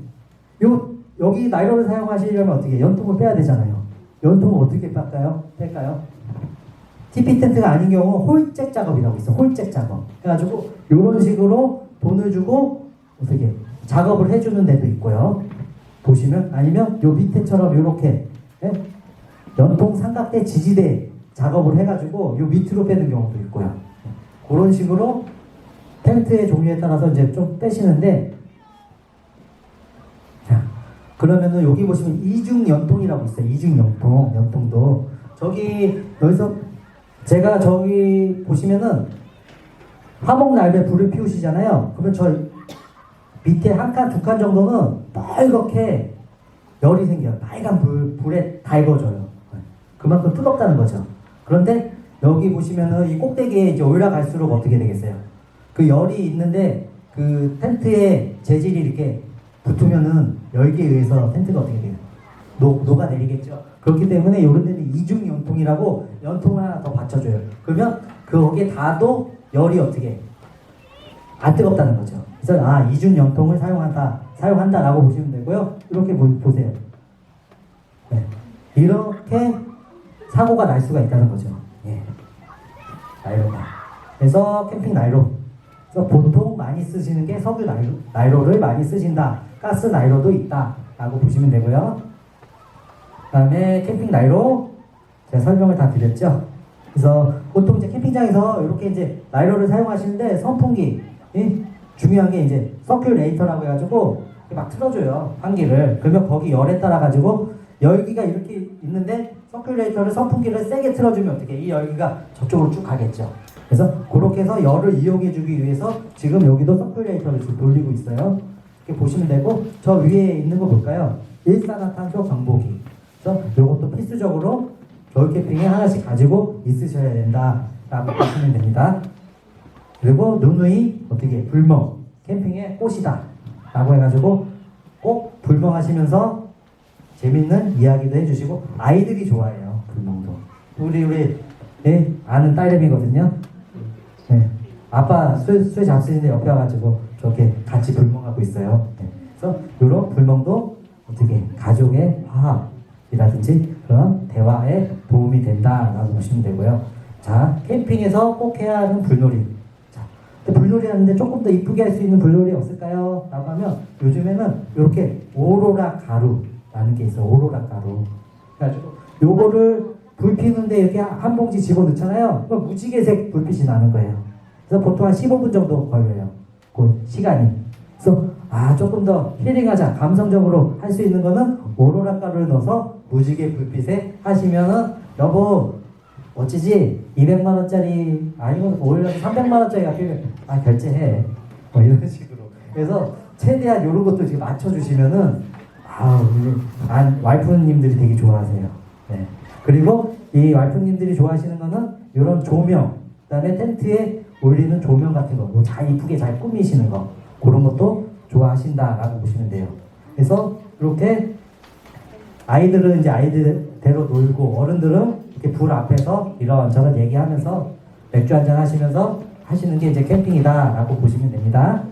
여기 난로를 사용하시려면 어떻게? 연통을 빼야 되잖아요. 연통을 어떻게 뺄까요? TP 텐트가 아닌 경우 홀잭 작업이라고 있어. 홀잭 작업. 해가지고 이런 식으로 돈을 주고 어떻게 작업을 해주는 데도 있고요. 보시면, 아니면 요 밑에처럼 이렇게 연통 삼각대 지지대 작업을 해가지고 요 밑으로 빼는 경우도 있고요. 그런 식으로 텐트의 종류에 따라서 이제 좀 빼시는데, 자, 그러면은 여기 보시면 이중 연통이라고 있어요. 이중 연통도 여기서 제가 저기 보시면은 화목난로에 불을 피우시잖아요. 그러면 저 밑에 한 칸, 두 칸 정도는 빨갛게 열이 생겨요. 빨간 불에 다 익어져요. 그만큼 뜨겁다는 거죠. 그런데 여기 보시면은 이 꼭대기에 이제 올라갈수록 어떻게 되겠어요? 그 열이 있는데 그 텐트에 재질이 이렇게 붙으면은 열기에 의해서 텐트가 어떻게 돼요? 녹아내리겠죠. 그렇기 때문에 이런 데는 이중 연통이라고 연통을 하나 더 받쳐줘요. 그러면 거기에 닿아도 열이 어떻게 안 뜨겁다는 거죠. 그래서 이중 연통을 사용한다라고 보시면 되고요. 이렇게 보세요. 네. 이렇게 사고가 날 수가 있다는 거죠. 예. 나이로가. 그래서 캠핑 나이로. 그래서 보통 많이 쓰시는 게 석유 나이로를 많이 쓰신다. 가스 나이로도 있다라고 보시면 되고요. 그다음에 캠핑 나이로 제가 설명을 다 드렸죠. 그래서 보통 이제 캠핑장에서 이렇게 이제 나이로를 사용하시는데 선풍기 중요한 게 이제 서큘레이터라고 해가지고 막 틀어줘요 환기를. 그러면 거기 열에 따라 가지고 열기가 이렇게 있는데 서큘레이터를 선풍기를 세게 틀어주면 어떻게 이 열기가 저쪽으로 쭉 가겠죠. 그래서 그렇게 해서 열을 이용해주기 위해서 지금 여기도 서큘레이터를 지금 돌리고 있어요. 이렇게 보시면 되고 저 위에 있는 거 볼까요? 일산화탄소 경보기. 그래서 이것도 필수적으로 겨울 캠핑에 하나씩 가지고 있으셔야 된다라고 보시면 됩니다. 그리고 누누이 어떻게 불멍 캠핑의 꽃이다 라고 해가지고 꼭 불멍하시면서 재밌는 이야기도 해주시고 아이들이 좋아해요. 불멍도 우리 아는 딸내미거든요. 네. 아빠 술 잡수는데 옆에 와가지고 저렇게 같이 불멍하고 있어요. 네. 그래서 이런 불멍도 어떻게 가족의 화합이라든지 그런 대화에 도움이 된다라고 보시면 되고요. 자, 캠핑에서 꼭 해야 하는 불놀이. 자, 불놀이 하는데 조금 더 이쁘게 할 수 있는 불놀이 없을까요? 라고 하면 요즘에는 이렇게 오로라 가루라는 게 있어요. 오로라 가루. 그래가지고 요거를 불 피우는데 이렇게 한 봉지 집어넣잖아요. 그럼 무지개색 불빛이 나는 거예요. 그래서 보통 한 15분 정도 걸려요. 그 시간이. 그래서 조금 더 힐링하자, 감성적으로 할 수 있는 거는 오로라 가루를 넣어서 무지개 불빛에 하시면은 여보 어찌지 200만원짜리 아니면 오히려 300만원짜리가 필요해. 결제해. 뭐 이런 식으로. 그래서 최대한 이런 것도 지금 맞춰주시면은 우리 와이프님들이 되게 좋아하세요. 네. 그리고 이 와이프님들이 좋아하시는 거는 이런 조명, 그다음에 텐트에 올리는 조명 같은 거, 뭐 잘 이쁘게 잘 꾸미시는 거, 그런 것도 좋아하신다라고 보시면 돼요. 그래서 이렇게 아이들은 이제 아이들대로 놀고 어른들은 이렇게 불 앞에서 이런저런 얘기하면서 맥주 한잔 하시면서 하시는 게 이제 캠핑이다라고 보시면 됩니다.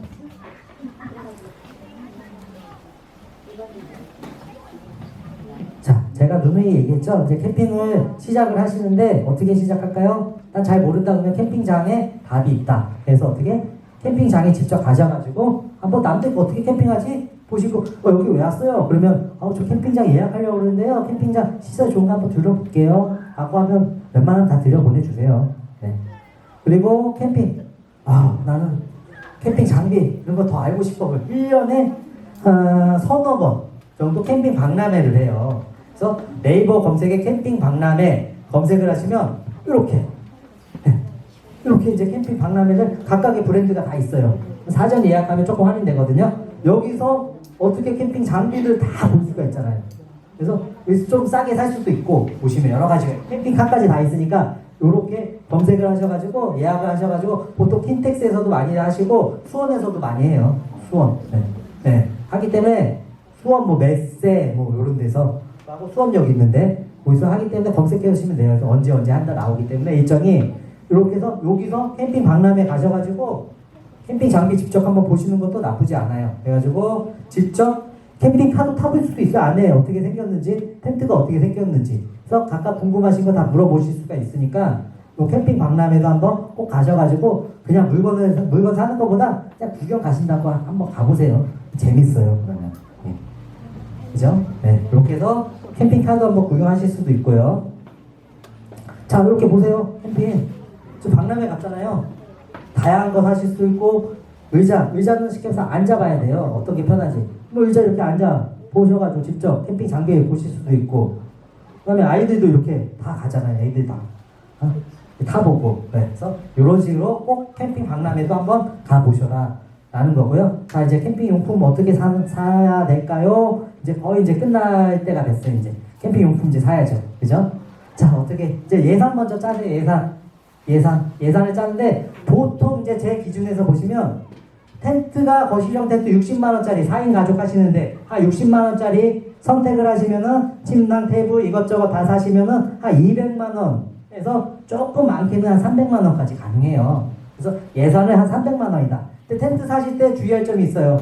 자, 제가 누누이 얘기했죠. 이제 캠핑을 시작을 하시는데 어떻게 시작할까요? 난 잘 모른다 그러면 캠핑장에 답이 있다. 그래서 어떻게 캠핑장에 직접 가셔가지고 한번 남들 어떻게 캠핑하지? 보시고 여기 왜 왔어요? 그러면 저 캠핑장 예약하려고 그러는데요. 캠핑장 시설 좋은 거 한번 들어볼게요. 라고 하면 웬만하면 다 들여보내주세요. 네. 그리고 캠핑. 나는 캠핑 장비 이런 거 더 알고 싶어. 1년에 서너 번 정도 캠핑 박람회를 해요. 그래서 네이버 검색에 캠핑 박람회 검색을 하시면 이렇게 이제 캠핑 박람회를 각각의 브랜드가 다 있어요. 사전 예약하면 조금 할인되거든요. 여기서 어떻게 캠핑 장비를 다 볼 수가 있잖아요. 그래서 좀 싸게 살 수도 있고 보시면 여러 가지 캠핑카까지 다 있으니까 이렇게 검색을 하셔가지고 예약을 하셔가지고 보통 킨텍스에서도 많이 하시고 수원에서도 많이 해요. 수원. 네. 하기 때문에 수원 뭐 메세 뭐 이런 데서 하고 수원역 있는데 거기서 하기 때문에 검색해 주시면 돼요. 그래서 언제 한다 나오기 때문에 일정이 이렇게 해서 여기서 캠핑 박람회 가셔가지고 캠핑 장비 직접 한번 보시는 것도 나쁘지 않아요. 그래가지고 직접 캠핑카도 타볼 수도 있어요. 안에 어떻게 생겼는지, 텐트가 어떻게 생겼는지. 그래서 각각 궁금하신 거 다 물어보실 수가 있으니까 요 캠핑 박람회도 한번 꼭 가셔가지고 그냥 물건 사는 것보다 그냥 구경 가신다고 한번 가보세요. 재밌어요. 그러면. 네. 그죠? 네. 이렇게 해서 캠핑카도 한번 구경하실 수도 있고요. 자, 이렇게 보세요. 캠핑. 지금 박람회 갔잖아요. 다양한 거 사실 수 있고 의자는 시켜서 앉아봐야 돼요. 어떤 게 편한지. 뭐 의자 이렇게 앉아 보셔가지고 직접 캠핑 장비 보실 수도 있고 그다음에 아이들도 이렇게 다 가잖아요. 애들 다 타보고. 네. 그래서 이런 식으로 꼭 캠핑 박람회도 한번 가보셔라 라는 거고요. 자, 이제 캠핑 용품 어떻게 사야 될까요? 이제 거의 이제 끝날 때가 됐어요. 이제 캠핑 용품 이제 사야죠. 그죠? 자, 어떻게 이제 예산 먼저 짜세요. 예산을 짜는데 보통 이제 제 기준에서 보시면 텐트가 거실형 텐트 60만 원짜리 4인 가족 하시는데 한 60만 원짜리 선택을 하시면은 침낭, 테이블 이것저것 다 사시면은 한 200만 원에서 조금 많게는 한 300만 원까지 가능해요. 그래서 예산을 한 300만 원이다. 근데 텐트 사실 때 주의할 점이 있어요.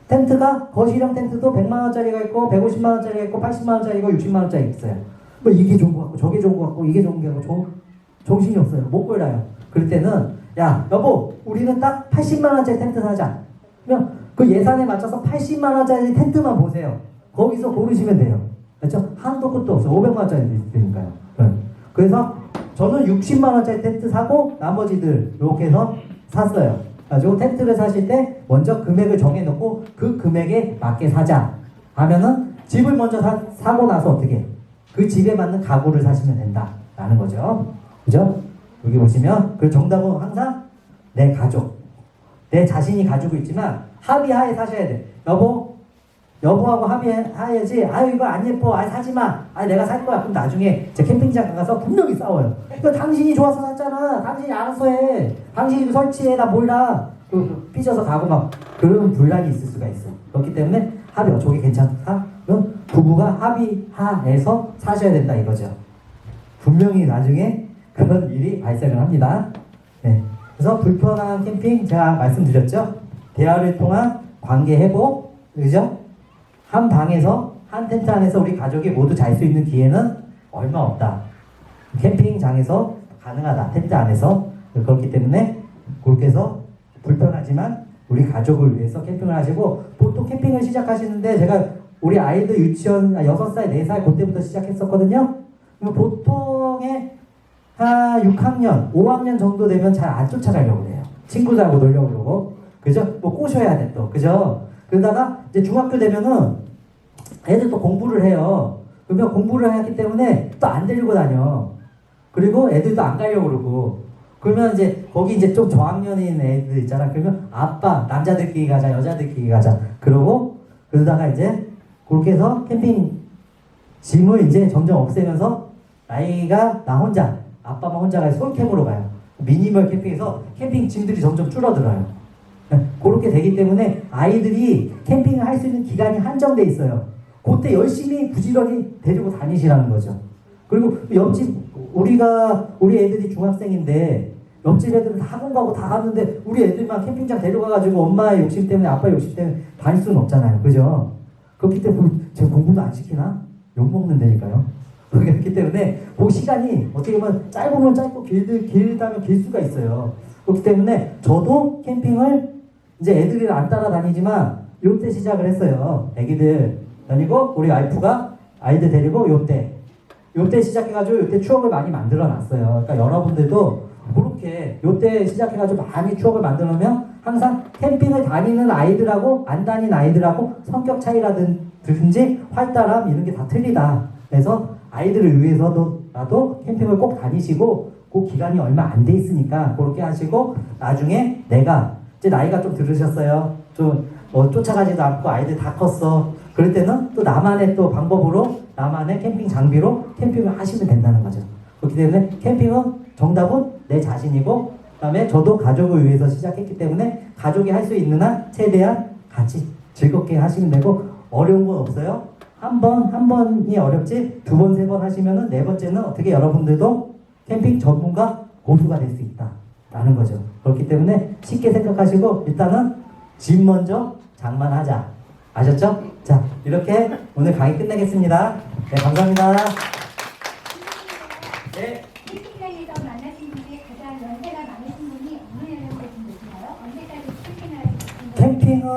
텐트가 거실형 텐트도 100만 원짜리가 있고 150만 원짜리가 있고 80만 원짜리고 60만 원짜리 있어요. 뭐 이게 좋은 것 같고 저게 좋은 것 같고 이게 좋은 게 같고 정신이 없어요. 못 골라요. 그럴 때는 야 여보 우리는 딱 80만 원짜리 텐트 사자. 그러면 그 예산에 맞춰서 80만 원짜리 텐트만 보세요. 거기서 고르시면 돼요. 그렇죠? 한도 끝도 없어요. 500만 원짜리 되니까요. 그래서 저는 60만 원짜리 텐트 사고 나머지들 이렇게 해서 샀어요. 가지고 텐트를 사실 때 먼저 금액을 정해놓고 그 금액에 맞게 사자 하면은 집을 먼저 사고 나서 어떻게 그 집에 맞는 가구를 사시면 된다라는 거죠. 그죠? 여기 보시면 그 정답은 항상 내 가족, 내 자신이 가지고 있지만 합의하에 사셔야 돼. 여보하고 합의해야지. 아유 이거 안 예뻐. 아 사지 마. 아 내가 살 거야. 그럼 나중에 제 캠핑장 가서 분명히 싸워요. 이거 당신이 좋아서 샀잖아. 당신이 알아서 해. 당신이 이거 설치해. 나 몰라. 삐져서 가고 막 그런 분란이 있을 수가 있어. 그렇기 때문에 합의. 저게 괜찮다. 그럼 부부가 합의하에서 사셔야 된다 이거죠. 분명히 나중에 그런 일이 발생을 합니다. 네. 그래서 불편한 캠핑 제가 말씀드렸죠. 대화를 통한 관계 회복, 그죠? 한 방에서 한 텐트 안에서 우리 가족이 모두 잘 수 있는 기회는 얼마 없다. 캠핑장에서 가능하다. 텐트 안에서. 그렇기 때문에 그렇게 해서 불편하지만 우리 가족을 위해서 캠핑을 하시고 보통 캠핑을 시작하시는데 제가 우리 아이들 유치원 6살, 4살 그때부터 시작했었거든요. 보통의 한 6학년, 5학년 정도 되면 잘 안 쫓아가려고 그래요. 친구들하고 놀려고 그러고. 그죠? 뭐 꼬셔야 돼 또. 그죠? 그러다가 이제 중학교 되면은 애들 또 공부를 해요. 그러면 공부를 하기 때문에 또 안 데리고 다녀. 그리고 애들도 안 가려고 그러고. 그러면 이제 거기 이제 좀 저학년인 애들 있잖아. 그러면 아빠 남자들끼리 가자, 여자들끼리 가자. 그러다가 이제 그렇게 해서 캠핑 짐을 이제 점점 없애면서 나이가 나 혼자 아빠만 혼자 가서 솔캠으로 가요. 미니멀 캠핑에서 캠핑 짐들이 점점 줄어들어요. 그렇게 되기 때문에 아이들이 캠핑을 할 수 있는 기간이 한정돼 있어요. 그때 열심히 부지런히 데리고 다니시라는 거죠. 그리고 옆집 우리 애들이 중학생인데 옆집 애들은 다 학원 가고 다 갔는데 우리 애들만 캠핑장 데려가가지고 엄마의 욕심 때문에 아빠의 욕심 때문에 다닐 수는 없잖아요. 그죠? 그렇기 때문에 제가 공부도 안 시키나? 욕먹는다니까요. 그렇기 때문에 그 시간이 어떻게 보면 짧으면 짧고 길다면 길 수가 있어요. 그렇기 때문에 저도 캠핑을 이제 애들이랑 안 따라다니지만 요때 시작을 했어요. 애기들 다니고 우리 와이프가 아이들 데리고 요때 시작해가지고 요때 추억을 많이 만들어 놨어요. 그러니까 여러분들도 그렇게 요때 시작해가지고 많이 추억을 만들어 놓으면 항상 캠핑을 다니는 아이들하고 안 다니는 아이들하고 성격 차이라든지 활달함 이런 게 다 틀리다. 그래서 아이들을 위해서도 나도 캠핑을 꼭 다니시고 그 기간이 얼마 안 돼 있으니까 그렇게 하시고 나중에 내가 이제 나이가 좀 들으셨어요. 좀 쫓아가지도 않고 아이들 다 컸어. 그럴 때는 또 나만의 또 방법으로 나만의 캠핑 장비로 캠핑을 하시면 된다는 거죠. 그렇기 때문에 캠핑은 정답은 내 자신이고 그다음에 저도 가족을 위해서 시작했기 때문에 가족이 할 수 있는 한 최대한 같이 즐겁게 하시면 되고 어려운 건 없어요. 한 번이 어렵지 2번, 3번 하시면은 4번째는 어떻게 여러분들도 캠핑 전문가 고수가 될 수 있다라는 거죠. 그렇기 때문에 쉽게 생각하시고 일단은 집 먼저 장만하자. 아셨죠? 자, 이렇게 오늘 강의 끝내겠습니다. 네, 감사합니다. 네. 캠핑장에서 만나신 분이 가장 연세가 많으신 분이 어느 연령대이신가요? 언제까지 캠핑을 하시는 캠핑은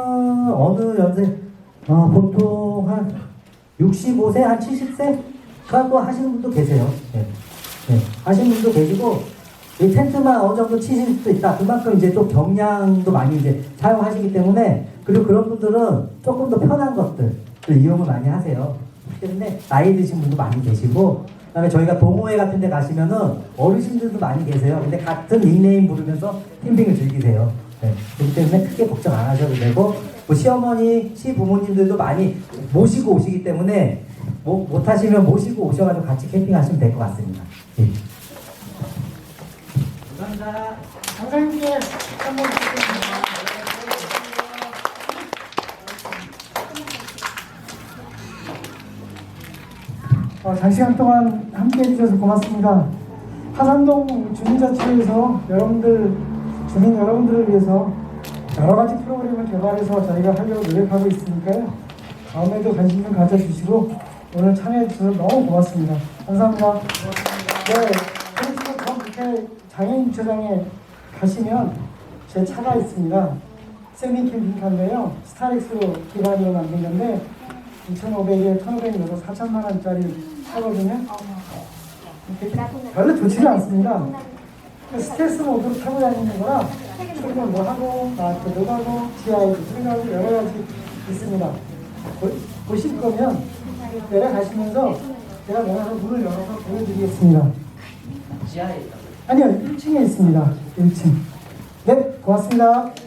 어느 연세? 보통 한 65세, 한 70세? 갖고 하시는 분도 계세요. 네. 네. 하시는 분도 계시고, 이 텐트만 어느 정도 치실 수도 있다. 그만큼 이제 또 경량도 많이 이제 사용하시기 때문에, 그리고 그런 분들은 조금 더 편한 것들 이용을 많이 하세요. 그렇기 때문에 나이 드신 분도 많이 계시고, 그 다음에 저희가 동호회 같은 데 가시면은 어르신들도 많이 계세요. 근데 같은 닉네임 부르면서 캠핑을 즐기세요. 네. 그렇기 때문에 크게 걱정 안 하셔도 되고, 뭐 시어머니, 시부모님들도 많이 모시고 오시기 때문에 못하시면 모시고 오셔가지고 같이 캠핑하시면 될 것 같습니다. 예. 감사합니다. 강사님께 한번 부탁드립니다. 장시간 동안 함께 해주셔서 고맙습니다. 하산동 주민자치회에서 주민 여러분들을 위해서 여러 가지 프로그램을 개발해서 저희가 하려고 노력하고 있으니까요. 다음에도 관심 좀 가져주시고 오늘 참여해 주셔서 너무 고맙습니다. 감사합니다. 네, 그리고 저 밑에 장애인 주차장에 가시면 제 차가 있습니다. 세미 캠핑카인데요. 스타렉스로 기반으로 만든 건데 2,500에 1,500이 넣어서 4천만 원짜리 차거든요. 별로 좋지는 않습니다. 스트레스 모드로 타고 다니는 거라 출근도 하고 마트도 가고 지하에도 들어가고 여러 가지 있습니다. 보실 거면 내려가시면서 제가 내려가서 문을 열어서 보여드리겠습니다. 지하에 있다고요? 아니요, 1층에 있습니다. 1층. 네, 고맙습니다.